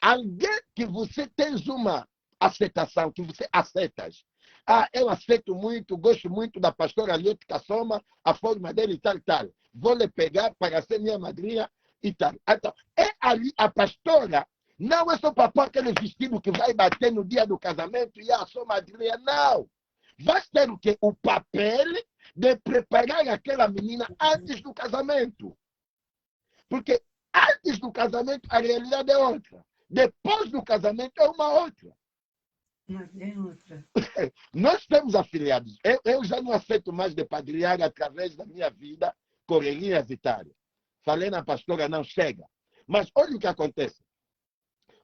C: Alguém que você tem uma aceitação, que você aceitas. Ah, eu aceito muito, gosto muito da pastora Liotte Kassoma, a forma dele e tal, e tal. Vou lhe pegar para ser minha madrinha e tal. Então, é ali a pastora, não é só para pôr aquele vestido que vai bater no dia do casamento e a sua madrinha, não. Vai ter o quê? O papel de preparar aquela menina antes do casamento. Porque antes do casamento a realidade é outra. Depois do casamento é uma outra.
B: É outra.
C: Nós temos afiliados. Eu já não aceito mais de padrinhar através da minha vida, correrias e tal. Falei na pastora, não chega. Mas olha o que acontece.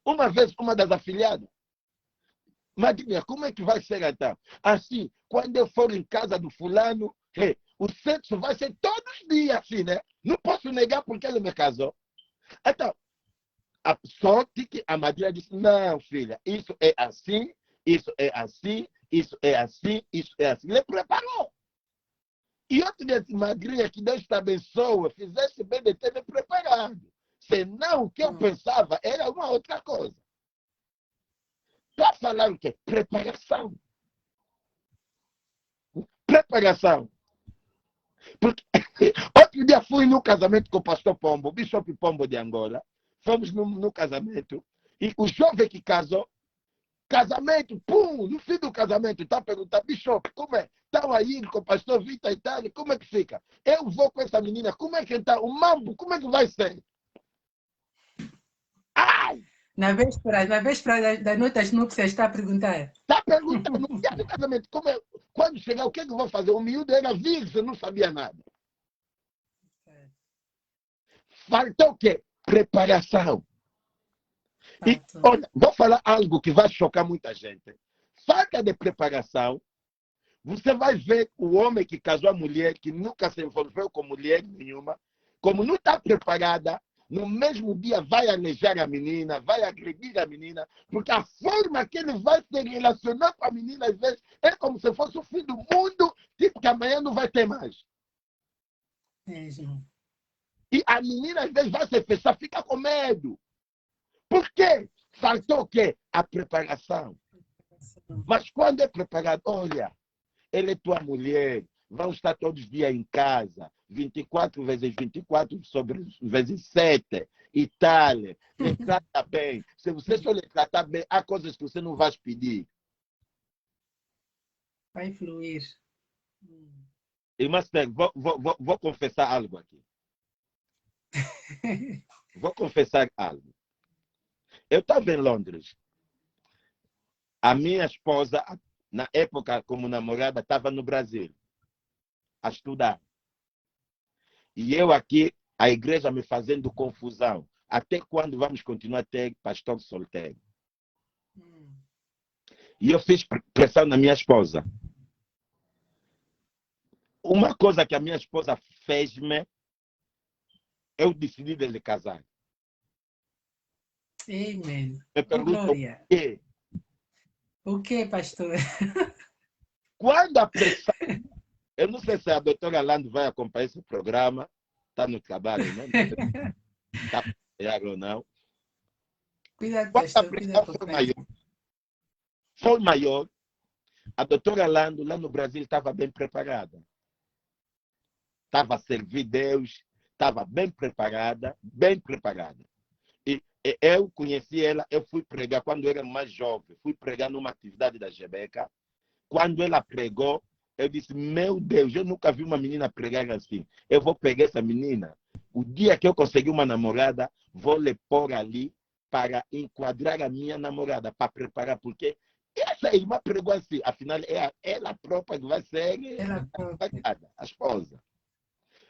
C: Uma vez, uma das afiliadas, madrinha, como é que vai ser então? Assim, quando eu for em casa do fulano, o sexo vai ser todos os dias assim, né? Não posso negar porque ele me casou. Então, a sorte que a madrinha disse, não, filha, isso é assim, isso é assim, isso é assim, isso é assim. Ele preparou. E outro dia disse, madrinha, que Deus te abençoe, fizeste bem de ter me preparado. Senão, o que eu pensava era uma outra coisa. Para falar o quê? Preparação. Preparação. Porque outro dia fui no casamento com o pastor Pombo, o Bishop Pombo de Angola. Fomos no casamento. E o jovem que casou, casamento, pum, no fim do casamento, está perguntando, Bishop, como é? Estão aí com o pastor Vitor e tal, como é que fica? Eu vou com essa menina, como é que está? O mambo, como é que vai ser? Ai!
B: Na véspera da noite das núpcias, está a perguntar.
C: Está perguntando, no dia do casamento, como é? Quando chegar, o que é que eu vou fazer? O miúdo era virgem, não sabia nada. Faltou o quê? Preparação. E, olha, vou falar algo que vai chocar muita gente. Falta de preparação. Você vai ver o homem que casou a mulher, que nunca se envolveu com mulher nenhuma, como não está preparada, no mesmo dia vai alejar a menina, vai agredir a menina, porque a forma que ele vai se relacionar com a menina, às vezes, é como se fosse o fim do mundo, tipo que amanhã não vai ter mais. E a menina, às vezes, vai se fechar, fica com medo. Por quê? Faltou o quê? A preparação. Mas quando é preparado, olha, ele é tua mulher, vão estar todos os dias em casa, 24 vezes 24 vezes 7 e tal. Lhe trata bem. Se você só lhe tratar bem, há coisas que você não vai pedir.
B: Vai fluir.
C: Irmã Steg, vou confessar algo aqui. Vou confessar algo. Eu estava em Londres. A minha esposa, na época como namorada, estava no Brasil a estudar. E eu aqui, a igreja me fazendo confusão. Até quando vamos continuar a ter pastor solteiro? E eu fiz pressão na minha esposa. Uma coisa que a minha esposa fez-me, eu decidi de lhe casar.
B: Amém.
C: Me perguntam o quê?
B: O que, pastor?
C: Quando a pressão... Eu não sei se a doutora Lando vai acompanhar esse programa. Está no trabalho, não? Está ou não.
B: Cuidado,
C: Quando
B: pastor.
C: a pressão foi maior, a doutora Lando, lá no Brasil, estava bem preparada. Estava a servir Deus, estava bem preparada, bem preparada. E eu conheci ela, eu fui pregar quando eu era mais jovem, fui pregar numa atividade da Gebeca. Quando ela pregou, eu disse, meu Deus, eu nunca vi uma menina pregar assim. Eu vou pegar essa menina. O dia que eu conseguir uma namorada, vou lhe pôr ali para enquadrar a minha namorada, para preparar, porque essa irmã pregou assim. Afinal, é ela própria que vai ser a esposa.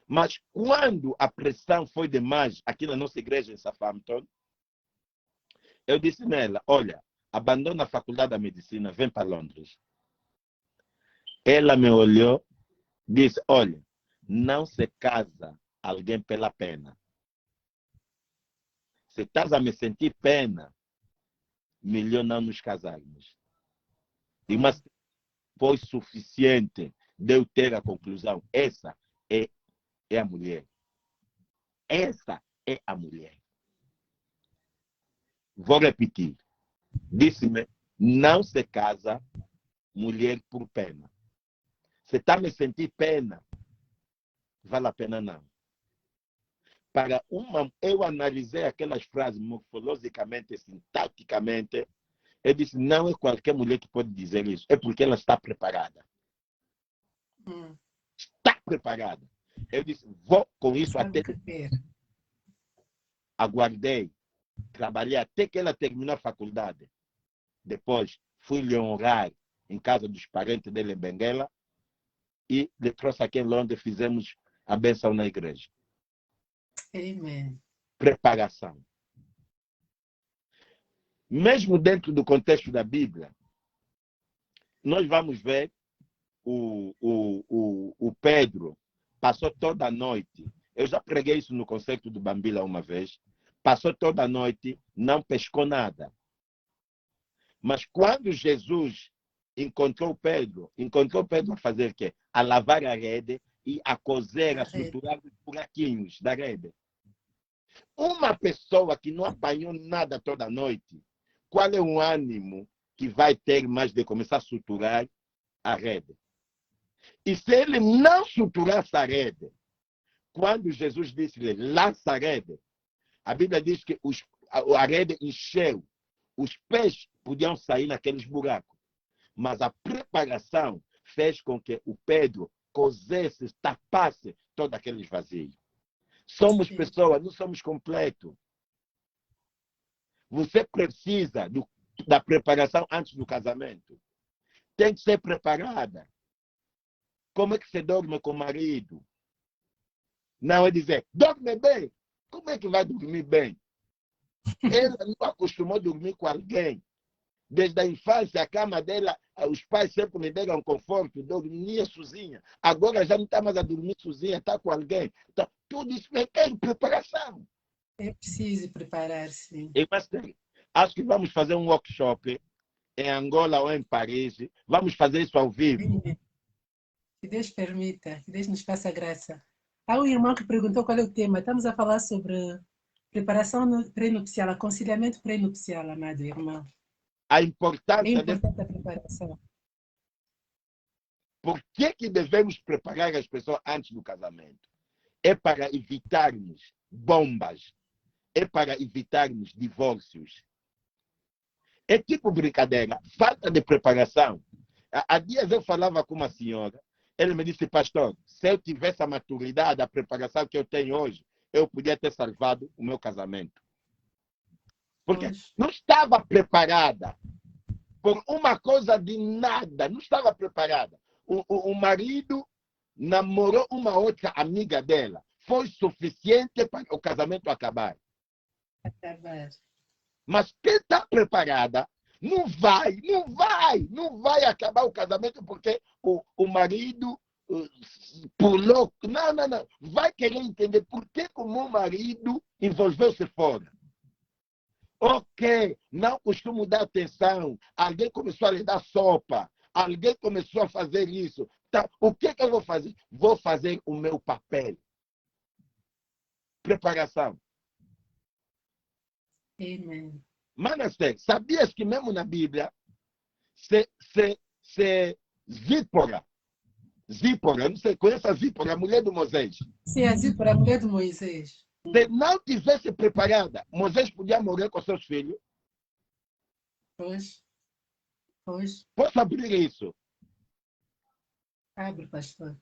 C: Mas quando a pressão foi demais aqui na nossa igreja em Southampton, eu disse nela, olha, abandona a faculdade da medicina, vem para Londres. Ela me olhou, disse, olha, não se casa alguém pela pena. Se estás a me sentir pena, melhor não nos casarmos. E mas foi suficiente de eu ter a conclusão. Essa é a mulher. Essa é a mulher. Vou repetir. Disse-me, não se casa mulher por pena. Se está me sentir pena, vale a pena não. Para eu analisei aquelas frases morfologicamente, sintaticamente, eu disse, não é qualquer mulher que pode dizer isso, é porque ela está preparada. Está preparada. Eu disse, vou com isso até... Aguardei, trabalhei até que ela terminou a faculdade. Depois, fui lhe honrar em casa dos parentes dele em Benguela e lhe trouxe aqui em Londres, fizemos a bênção na igreja.
B: Amém.
C: Preparação. Mesmo dentro do contexto da Bíblia, nós vamos ver o Pedro passou toda a noite. Eu já preguei isso no conceito do Bambila uma vez. Passou toda a noite, não pescou nada. Mas quando Jesus encontrou Pedro a fazer o quê? A lavar a rede e a coser, a estruturar os buraquinhos da rede. Uma pessoa que não apanhou nada toda a noite, qual é o ânimo que vai ter mais de começar a estruturar a rede? E se ele não estruturasse a rede, quando Jesus disse-lhe, lança a rede, a Bíblia diz que a rede encheu, os pés podiam sair naqueles buracos. Mas a preparação fez com que o Pedro cosesse, tapasse todos aqueles vazios. Somos pessoas, não somos completos. Você precisa da preparação antes do casamento. Tem que ser preparada. Como é que você dorme com o marido? Não é dizer, dorme bem. Como é que vai dormir bem? Ela não acostumou a dormir com alguém. Desde a infância, a cama dela, os pais sempre lhe deram conforto, dormia sozinha. Agora já não está mais a dormir sozinha, está com alguém. Então, tudo isso requer preparação.
B: É preciso preparar-se.
C: Acho que vamos fazer um workshop em Angola ou em Paris. Vamos fazer isso ao vivo.
B: Que Deus permita, que Deus nos faça graça. Há um irmão que perguntou qual é o tema. Estamos a falar sobre preparação pré-nupcial, aconselhamento pré-nupcial, amado irmão.
C: A importância
B: é importante da preparação.
C: Por que devemos preparar as pessoas antes do casamento? É para evitarmos bombas. É para evitarmos divórcios. É tipo brincadeira. Falta de preparação. Há dias eu falava com uma senhora. Ele me disse, pastor, se eu tivesse a maturidade, a preparação que eu tenho hoje, eu podia ter salvado o meu casamento. Porque não estava preparada por uma coisa de nada. Não estava preparada. O marido namorou uma outra amiga dela. Foi suficiente para o casamento acabar. Mas quem está preparada não vai acabar o casamento porque o marido pulou. Não. Vai querer entender por que o meu marido envolveu-se fora. Ok, não costumo dar atenção. Alguém começou a lhe dar sopa. Alguém começou a fazer isso. Então, o que eu vou fazer? Vou fazer o meu papel. Preparação.
B: Amém.
C: Manassés, sabias que mesmo na Bíblia, se Zípora, não sei, conhece a Zípora, a mulher de Moisés?
B: Sim, a Zípora, a mulher de Moisés.
C: Se não tivesse preparada, Moisés podia morrer com seus filhos?
B: Pois.
C: Posso abrir isso?
B: Abre, pastor.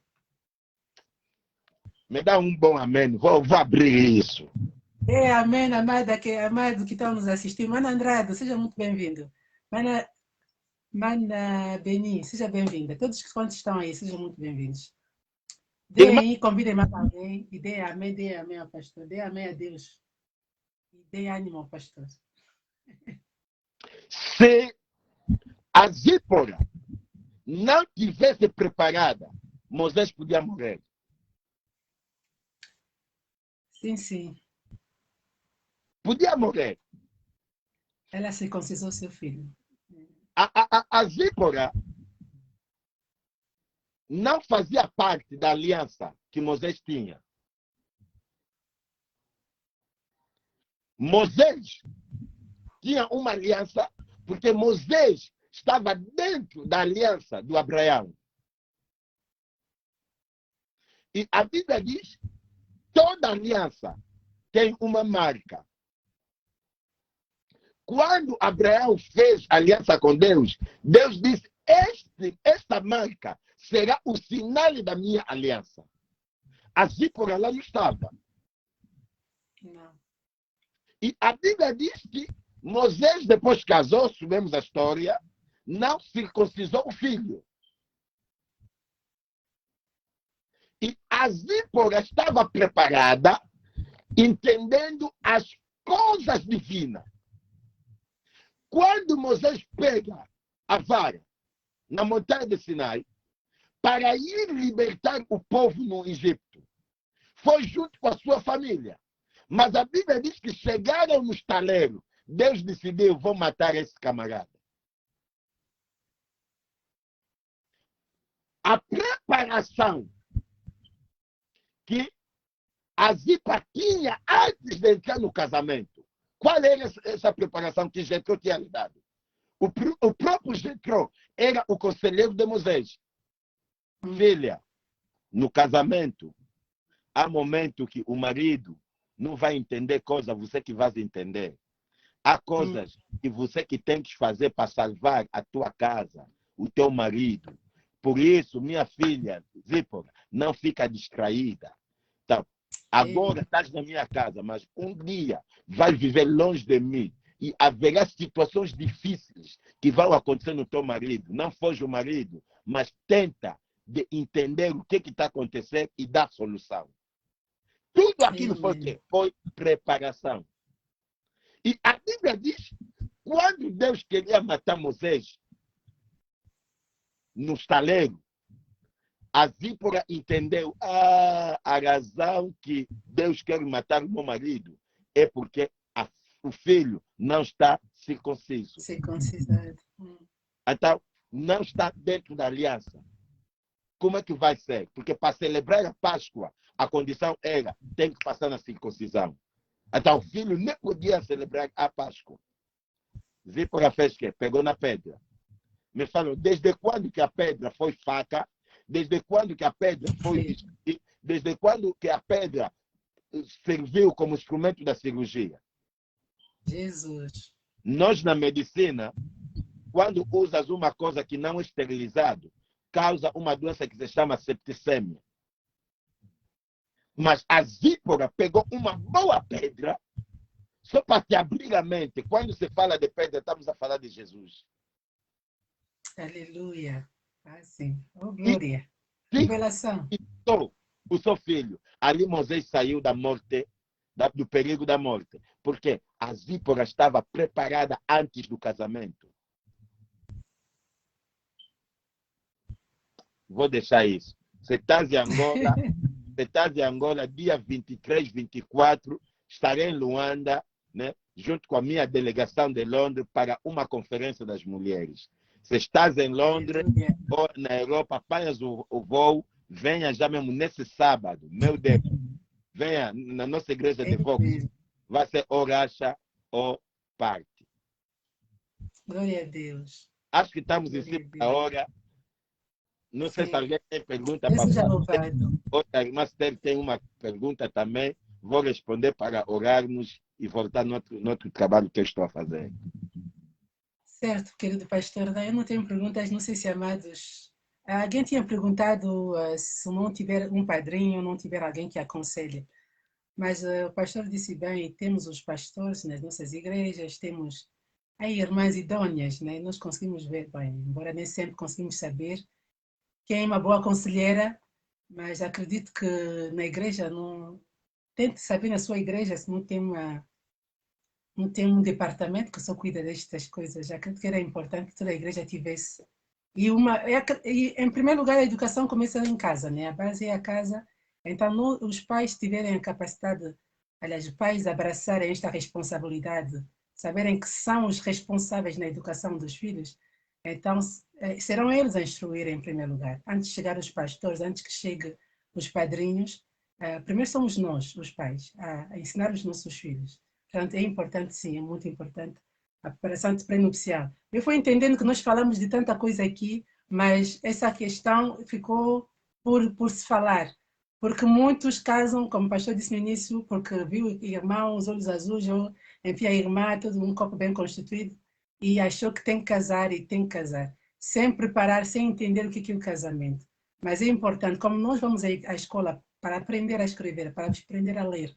C: Me dá um bom amém. Vou abrir isso.
B: Amém, amado que estão nos assistindo. Mana Andrade, seja muito bem-vindo. Mana Beni, seja bem-vinda. Todos quantos estão aí, sejam muito bem-vindos.
C: Irmã,
B: Deem, convidem mais alguém e dê amém ao pastor, dê amém a Deus. E dê ânimo ao pastor.
C: se a Zípora não tivesse preparada, Moisés podia morrer.
B: Sim, sim.
C: Podia morrer.
B: Ela circuncisou seu filho.
C: A Zípora não fazia parte da aliança que Moisés tinha. Moisés tinha uma aliança porque Moisés estava dentro da aliança do Abraão. E a Bíblia diz, toda aliança tem uma marca. Quando Abraão fez aliança com Deus, Deus disse, esta marca será o sinal da minha aliança. A Zípora lá não estava.
B: Não.
C: E a Bíblia diz que Moisés, depois que casou, sabemos a história, não circuncisou o filho. E a Zípora estava preparada, entendendo as coisas divinas. Quando Moisés pega a vara na montanha de Sinai, para ir libertar o povo no Egito, foi junto com a sua família. Mas a Bíblia diz que chegaram no estaleiro. Deus decidiu, vou matar esse camarada. A preparação que a Zípora tinha antes de entrar no casamento. Qual era essa preparação que Jetro tinha lhe dado? O próprio Jetro era o conselheiro de Moisés. Filha, no casamento, há momento que o marido não vai entender coisas, você que vai entender. Há coisas que você que tem que fazer para salvar a tua casa, o teu marido. Por isso, minha filha, Zípora, não fica distraída. Então, agora estás na minha casa, mas um dia vais viver longe de mim e haverá situações difíceis que vão acontecer no teu marido. Não foge o marido, mas foi de entender o que está acontecendo e dar solução. Tudo aquilo foi preparação. E a Bíblia diz, quando Deus queria matar Moisés no estaleiro, a Zípora entendeu a razão que Deus quer matar o meu marido é porque o filho não está circunciso.
B: Circuncisado.
C: Então, não está dentro da aliança. Como é que vai ser? Porque para celebrar a Páscoa, a condição era, tem que passar na circuncisão. Então, o filho nem podia celebrar a Páscoa. Zípora fez o quê? Pegou na pedra. Me falam, desde quando que a pedra foi faca? Desde quando que a pedra foi... Desde quando que a pedra serviu como instrumento da cirurgia?
B: Jesus.
C: Nós, na medicina, quando usas uma coisa que não é esterilizado, causa uma doença que se chama septicemia. Mas a Zípora pegou uma boa pedra, só para te abrir a mente. Quando se fala de pedra, estamos a falar de Jesus.
B: Aleluia. Assim. Oh, glória. Revelação.
C: O seu filho. Ali Moisés saiu da morte, do perigo da morte. Porque a Zípora estava preparada antes do casamento. Vou deixar isso. Você está em Angola, dia 23, 24, estarei em Luanda, né, junto com a minha delegação de Londres, para uma conferência das mulheres. Se estás em Londres ou na Europa, apanhas o voo, venha já mesmo nesse sábado, meu Deus. Venha na nossa igreja de Vox. Vai ser ou racha ou parte.
B: Glória a Deus.
C: Acho que estamos em cima da hora. Não sei se alguém tem pergunta para
B: fazer.
C: Outra irmã tem uma pergunta também. Vou responder para orarmos e voltar no outro trabalho que eu estou a fazer.
B: Certo, querido pastor. Eu não tenho perguntas, não sei se amados. Alguém tinha perguntado se não tiver um padrinho, não tiver alguém que aconselhe. Mas o pastor disse bem, temos os pastores nas nossas igrejas, temos aí irmãs idôneas, né? Nós conseguimos ver bem, embora nem sempre conseguimos saber quem é uma boa conselheira, mas acredito que na igreja não. Tente saber na sua igreja se não tem um departamento que só cuida destas coisas. Acredito que era importante que toda a igreja tivesse. E em primeiro lugar, a educação começa em casa, né? A base é a casa. Então, os pais tiverem a capacidade, aliás, os pais abraçarem esta responsabilidade, saberem que são os responsáveis na educação dos filhos, então serão eles a instruir em primeiro lugar. Antes de chegar os pastores, antes que chegue os padrinhos, primeiro somos nós, os pais, a ensinar os nossos filhos. Portanto, é importante, sim, é muito importante a preparação de pré-nupcial. Eu fui entendendo que nós falamos de tanta coisa aqui, mas essa questão ficou por se falar. Porque muitos casam, como o pastor disse no início, porque viu o irmão, os olhos azuis, ou enfim, a irmã, todo um corpo bem constituído, e achou que tem que casar e tem que casar. Sem preparar, sem entender o que é o casamento. Mas é importante, como nós vamos à escola para aprender a escrever, para aprender a ler,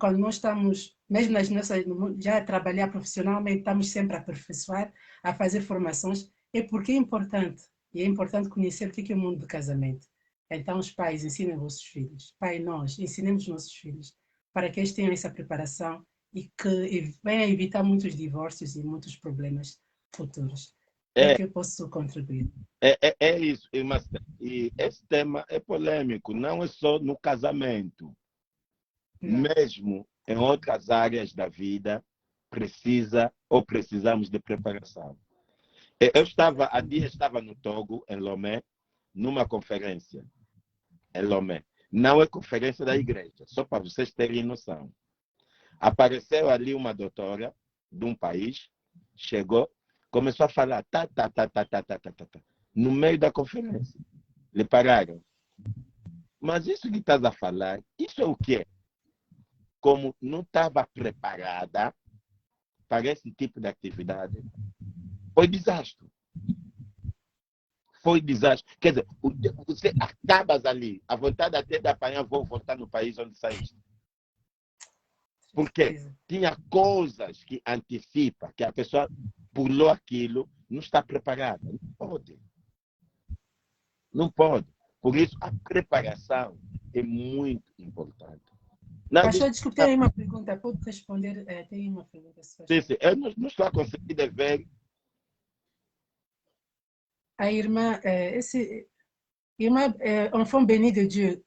B: quando nós estamos, mesmo nas nossas, já a trabalhar profissionalmente, estamos sempre a aperfeiçoar, a fazer formações, é porque é importante. E é importante conhecer o que é o mundo do casamento. Então, os pais ensinem os vossos filhos. Pai, nós ensinemos os nossos filhos para que eles tenham essa preparação e que venham a evitar muitos divórcios e muitos problemas futuros. É o
C: É,
B: que eu posso contribuir.
C: é isso. E esse tema é polêmico, não é só no casamento.
B: Não.
C: Mesmo em outras áreas da vida, precisa ou precisamos de preparação. Há dias estava no Togo, em Lomé, numa conferência, em Lomé. Não é conferência da igreja, só para vocês terem noção. Apareceu ali uma doutora de um país, chegou, começou a falar, no meio da conferência. Lhe pararam. Mas isso que estás a falar, isso é o quê? Como não estava preparada para esse tipo de atividade, foi desastre. Foi desastre. Quer dizer, você acabas ali, a vontade até de apanhar, vou voltar no país onde saíste. Porque tinha coisas que antecipa, que a pessoa pulou aquilo, não está preparada. Não pode. Não pode. Por isso, a preparação é muito importante.
B: Pastor, desculpe, tem uma pergunta. Pode responder? Tem uma pergunta.
C: Sim, eu não estou a conseguir ver.
B: A irmã, irmã Enfant Béni de Dieu,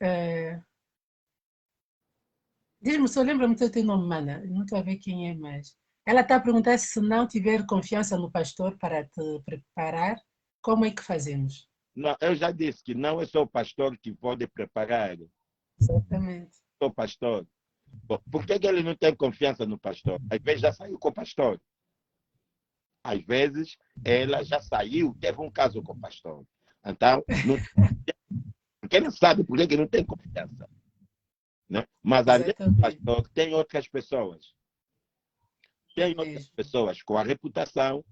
B: diz-me, só lembra-me do teu nome, mana. Não estou a ver quem é mais. Ela está a perguntar se não tiver confiança no pastor para te preparar, como é que fazemos?
C: Não, eu já disse que não é só o pastor que pode preparar.
B: Exatamente.
C: O pastor. Por que ele não tem confiança no pastor? Às vezes já saiu com o pastor. Às vezes ela já saiu, teve um caso com o pastor. Então, porque ele sabe por que não tem confiança. Né? Mas além do pastor, tem outras pessoas. Tem outras pessoas com a reputação,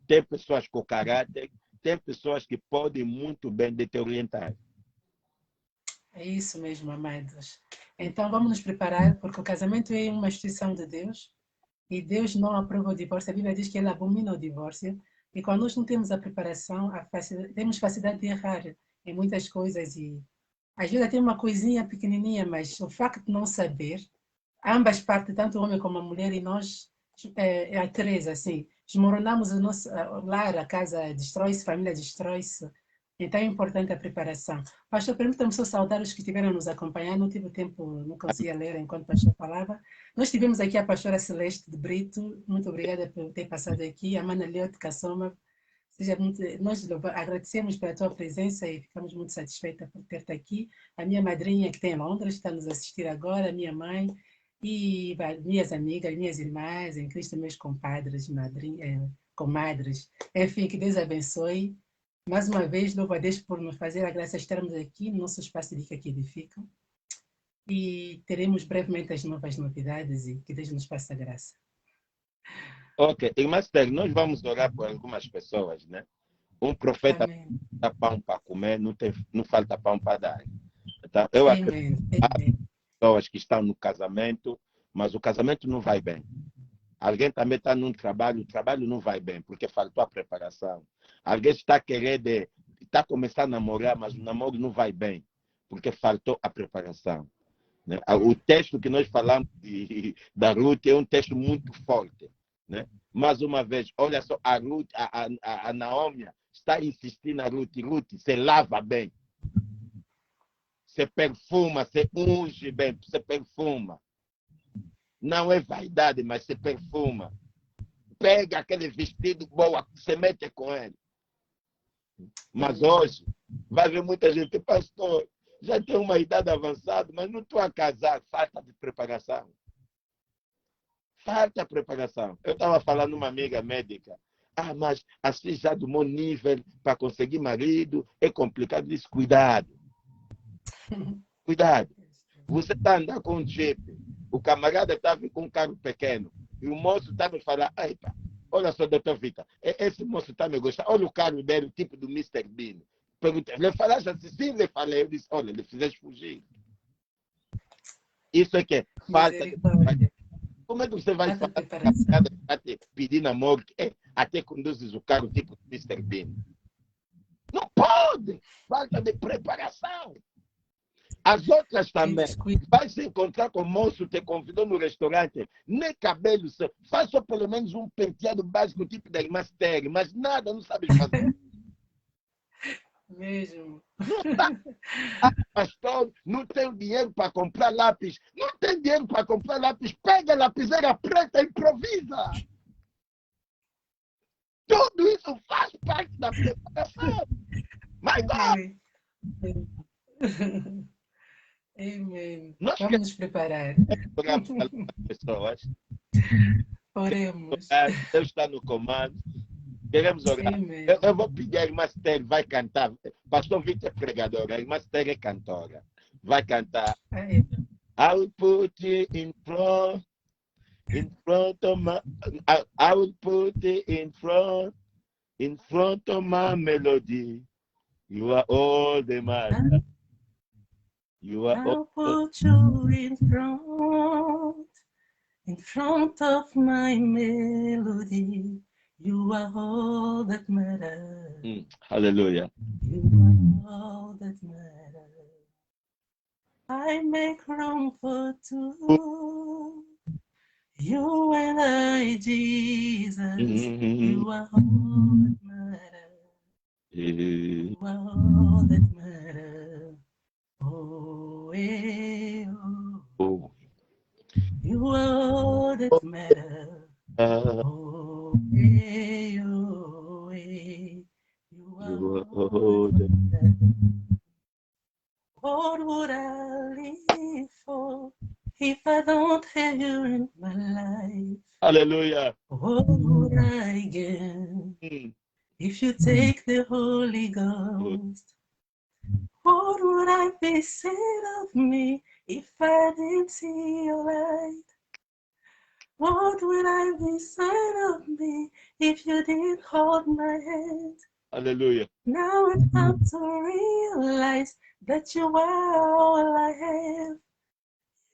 C: tem pessoas com caráter, tem pessoas que podem muito bem te orientar.
B: É isso mesmo, amados. Então vamos nos preparar, porque o casamento é uma instituição de Deus e Deus não aprova o divórcio. A Bíblia diz que ele abomina o divórcio. E quando nós não temos a preparação, temos facilidade de errar em muitas coisas. E às vezes tem uma coisinha pequenininha, mas o facto de não saber, ambas partes, tanto o homem como a mulher, e nós, a Teresa, assim, desmoronamos o nosso lar, a casa destrói-se, a família destrói-se. Então é importante a preparação. Pastor, permita-me só saudar os que estiveram nos acompanhando. Não tive tempo, não conseguia ler enquanto o pastor falava. Nós tivemos aqui a pastora Celeste de Brito. Muito obrigada por ter passado aqui. A Mana Leote Cassoma. Nós agradecemos pela tua presença e ficamos muito satisfeitas por ter-te aqui. A minha madrinha que tem em Londres está nos assistir agora, a minha mãe e minhas amigas, minhas irmãs, em Cristo, meus compadres, comadres. Enfim, que Deus abençoe. Mais uma vez, louvo a Deus por nos fazer a graça de estarmos aqui no nosso espaço de Dica que Edificam. E teremos brevemente as novas novidades e que Deus nos faça a graça.
C: Ok, irmã Esther, nós vamos orar por algumas pessoas, né? Um profeta dá pão para comer, não falta pão para dar. Então, eu acredito que pessoas que estão no casamento, mas o casamento não vai bem. Alguém também está num trabalho, o trabalho não vai bem, porque faltou a preparação. Alguém está querendo, está começando a namorar, mas o namoro não vai bem, porque faltou a preparação. Né? O texto que nós falamos da Ruth é um texto muito forte. Né? Mais uma vez, olha só, a Ruth, a Naomi está insistindo na Ruth. Ruth, você lava bem. Você perfuma, você unge bem, você perfuma. Não é vaidade, mas você perfuma. Pega aquele vestido bom, você mete com ele. Mas hoje, vai ver muita gente, pastor, já tenho uma idade avançada, mas não estou a casar, falta de preparação. Falta preparação. Eu estava falando com uma amiga médica, mas assim já do meu nível para conseguir marido é complicado. Disse, cuidado. Cuidado. Você está andando com um Jeep, o camarada estava com um carro pequeno, e o moço está me falando, eita, olha só, doutor Vitor, esse moço está me gostando, olha o carro dele, tipo do Mr. Bean. Perguntei, ele falaste assim, sim, ele falei, eu disse, olha, ele fizeste fugir. Isso é que é falta de preparação. Como é que você vai falar que a camarada está te pedindo amor, até conduzes o carro tipo do Mr. Bean? Não pode! Falta de preparação. As outras também. Vai se encontrar com o moço, te convidou no restaurante, nem cabelo, faz só pelo menos um penteado básico, tipo da irmã Steg, mas nada, não sabes fazer.
B: Mesmo.
C: Pastor, não tenho dinheiro para comprar lápis. Não tem dinheiro para comprar lápis, pega a lapiseira preta e improvisa. Tudo isso faz parte da preparação. My God!
B: Amém.
C: Nós
B: Vamos nos preparar.
C: queremos falar com as pessoas.
B: Oremos.
C: Deus está no comando. Queremos orar. Eu vou pedir a irmã Esther, vai cantar. Pastor Vitor é pregador, a irmã Esther é cantora. Vai cantar. I will put you in front of my, I will put you in front of my melody. You are all the matter. You are
B: I'll put you in front of my melody. You are all that matters.
C: Hallelujah.
B: You are all that matters. I make room for two. You and I, Jesus. You are all that matters. You are all that matters. Oh, oh. You are all that matters. Oh, oh, you are all that matters. What would I live for if I don't have you in my life?
C: Hallelujah.
B: What would I gain if you take the Holy Ghost? What would I be said of me if I didn't see your light? What would I be said of me if you didn't hold my hand?
C: Hallelujah.
B: Now I've come to realize that you are all I have.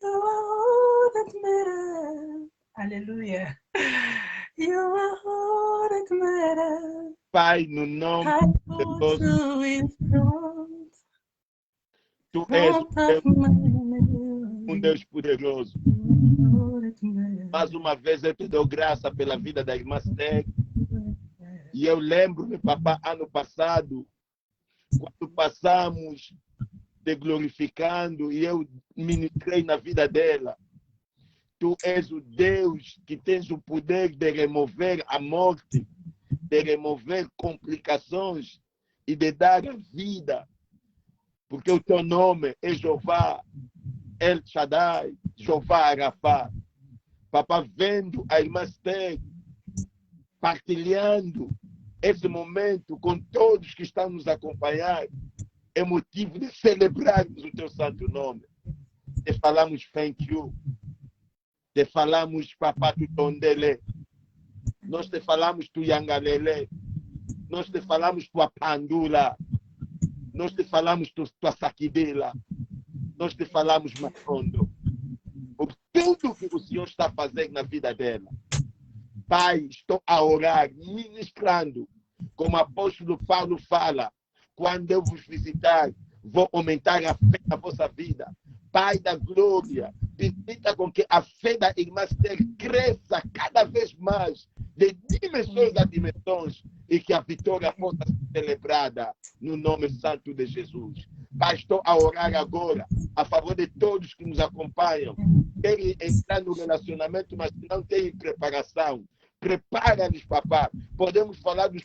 B: You are all that matters. Hallelujah. You are all that matters.
C: Pai, no nome
B: de Jesus.
C: Tu és um Deus poderoso. Mais uma vez eu te dou graça pela vida da irmã Steg. E eu lembro-me, papá, ano passado, quando passamos te glorificando e eu ministrei na vida dela. Tu és o Deus que tens o poder de remover a morte, de remover complicações e de dar a vida. Porque o teu nome é Jeová, El Shaddai, Jeová Arafá. Papá, vendo a irmã Steg partilhando esse momento com todos que estão nos acompanhando, é motivo de celebrarmos o teu santo nome. Te falamos thank you. Te falamos papá tu tondele. Nós te falamos tu yangalele. Nós te falamos tua pandula. Nós te falamos tua saquidela. Nós te falamos macondo. Por tudo que o Senhor está fazendo na vida dela. Pai, estou a orar, ministrando, como o apóstolo Paulo fala, quando eu vos visitar, vão aumentar a fé na vossa vida. Pai da glória, permita com que a fé da irmã Esther cresça cada vez mais, de dimensões a dimensões, e que a vitória possa ser celebrada no nome santo de Jesus. Pai, estou a orar agora a favor de todos que nos acompanham, querem entrar no relacionamento, mas não têm preparação. Prepara-nos, papá. Podemos falar dos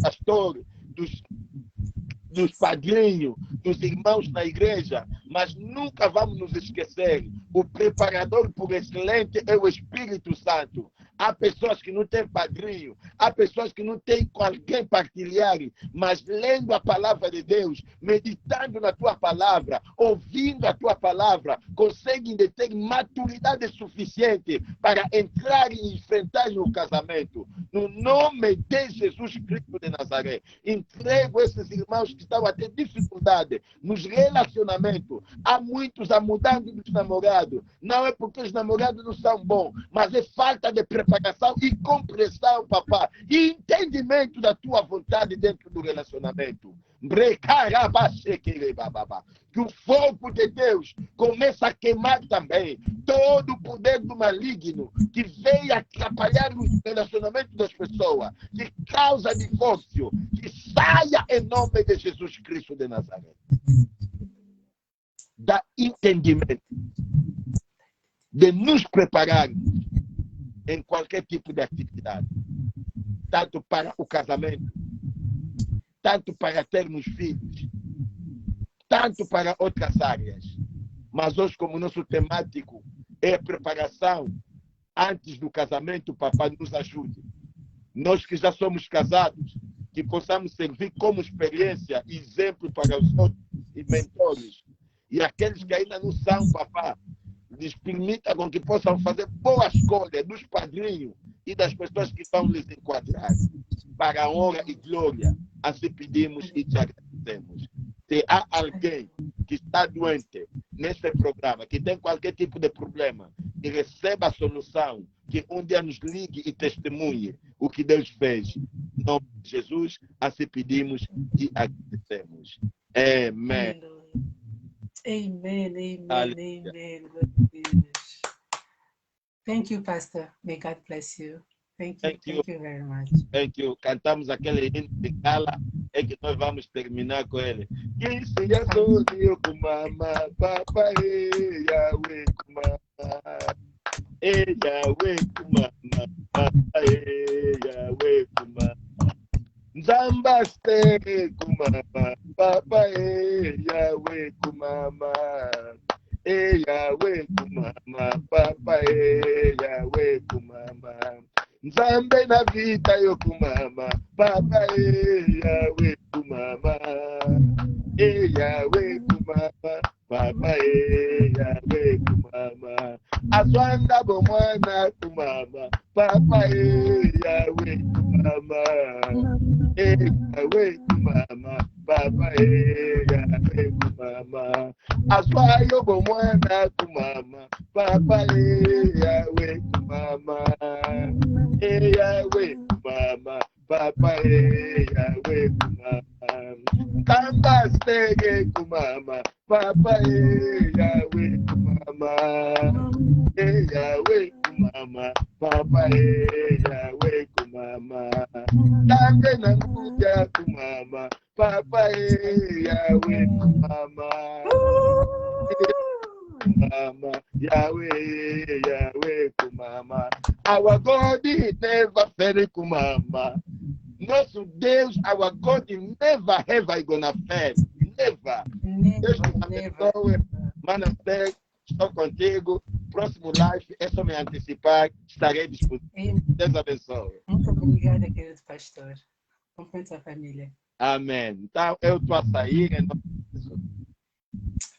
C: pastores, dos padrinhos, dos irmãos na igreja, mas nunca vamos nos esquecer. O preparador por excelente é o Espírito Santo. Há pessoas que não têm padrinho, há pessoas que não têm com alguém partilhar, mas lendo a palavra de Deus, meditando na tua palavra, ouvindo a tua palavra, conseguem ter maturidade suficiente para entrar e enfrentar o casamento. No nome de Jesus Cristo de Nazaré, entrego esses irmãos que estão a ter dificuldade nos relacionamentos. Há muitos a mudando dos namorados. Não é porque os namorados não são bons, mas é falta de preparação e compreensão, papá, e entendimento da tua vontade dentro do relacionamento. Que o fogo de Deus comece a queimar também todo o poder do maligno que veio atrapalhar o relacionamento das pessoas, que causa divórcio, que saia em nome de Jesus Cristo de Nazaré. Dá entendimento de nos preparar em qualquer tipo de atividade, tanto para o casamento, tanto para termos filhos, tanto para outras áreas. Mas hoje, como nosso temático é a preparação antes do casamento, papai, nos ajude. Nós que já somos casados, que possamos servir como experiência, exemplo para os outros e mentores. E aqueles que ainda não são, papá, lhes permita com que possam fazer boa escolha dos padrinhos e das pessoas que vão lhes enquadrar. Para a honra e glória, assim pedimos e te agradecemos. Se há alguém que está doente neste programa, que tem qualquer tipo de problema, que receba a solução, que um dia nos ligue e testemunhe o que Deus fez. Em nome de Jesus, assim pedimos e agradecemos. Amém.
B: Amen, amen, amen. Thank you, Pastor. May God bless you. Thank you very much.
C: Thank you. Cantamos aquele hino de Gala, é que nós vamos terminar com ele. Quem se associou com mama, papai, Yahweh com mama. Yahweh com mama, papai, Yahweh com mama. Zambaste com mama, papai, Yahweh com mama. Yahweh com mama, papai, Yahweh com mama. Nzambe na vida yo kumama, papa Yahweh kumama, Yahweh kumama, papa Yahweh kumama, Azwanda bomwana kumama, papa Yahweh kumama, Yahweh kumama, papa Yahweh kumama, Azwayo bomwana kumama, papa Yahweh kumama. Yahweh mama, papa Yahweh mama, kamba stege kumama, papa Yahweh mama, Yahweh mama, papa Yahweh mama, tange na kuja kumama, papa Yahweh mama. Mama, Yahweh, Yahweh, kumama. Our God he never fail, kumama. Nosso Deus, our God he never ever gonna fail. Never. Deus me abençoe. Manastek, estou contigo. Próximo live, é só me antecipar. Estarei disponível. Deus abençoe.
B: Muito obrigada, querido pastor. Cumprimento a família.
C: Amém. Então, eu estou a sair. Em nome de Jesus.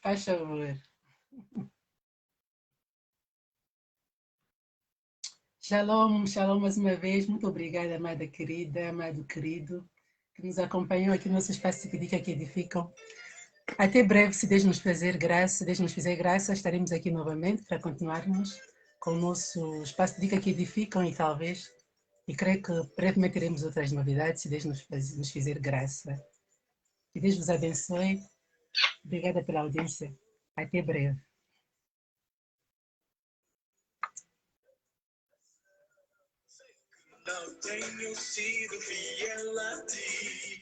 B: Faz favor. Shalom, shalom mais uma vez. Muito obrigada, amada querida, amado querido, que nos acompanhou aqui no nosso espaço de dica que edificam. Até breve, se Deus nos fizer graça, estaremos aqui novamente para continuarmos com o nosso espaço de dica que edificam e talvez, e creio que brevemente teremos outras novidades, se Deus nos fizer graça. Que Deus vos abençoe Obrigada pela audiência. Até breve.
A: Não tenho sido fiel a ti,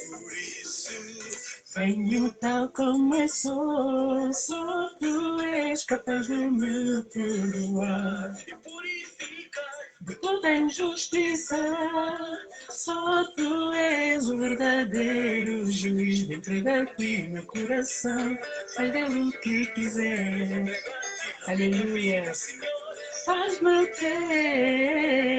A: por isso
B: venho tal como eu só tu és capaz de me perdoar.
A: e purificar.
B: De toda injustiça, só tu és o verdadeiro juiz. Dentro daqui meu coração, faz dele o que quiser. Aleluia. Faz-me ter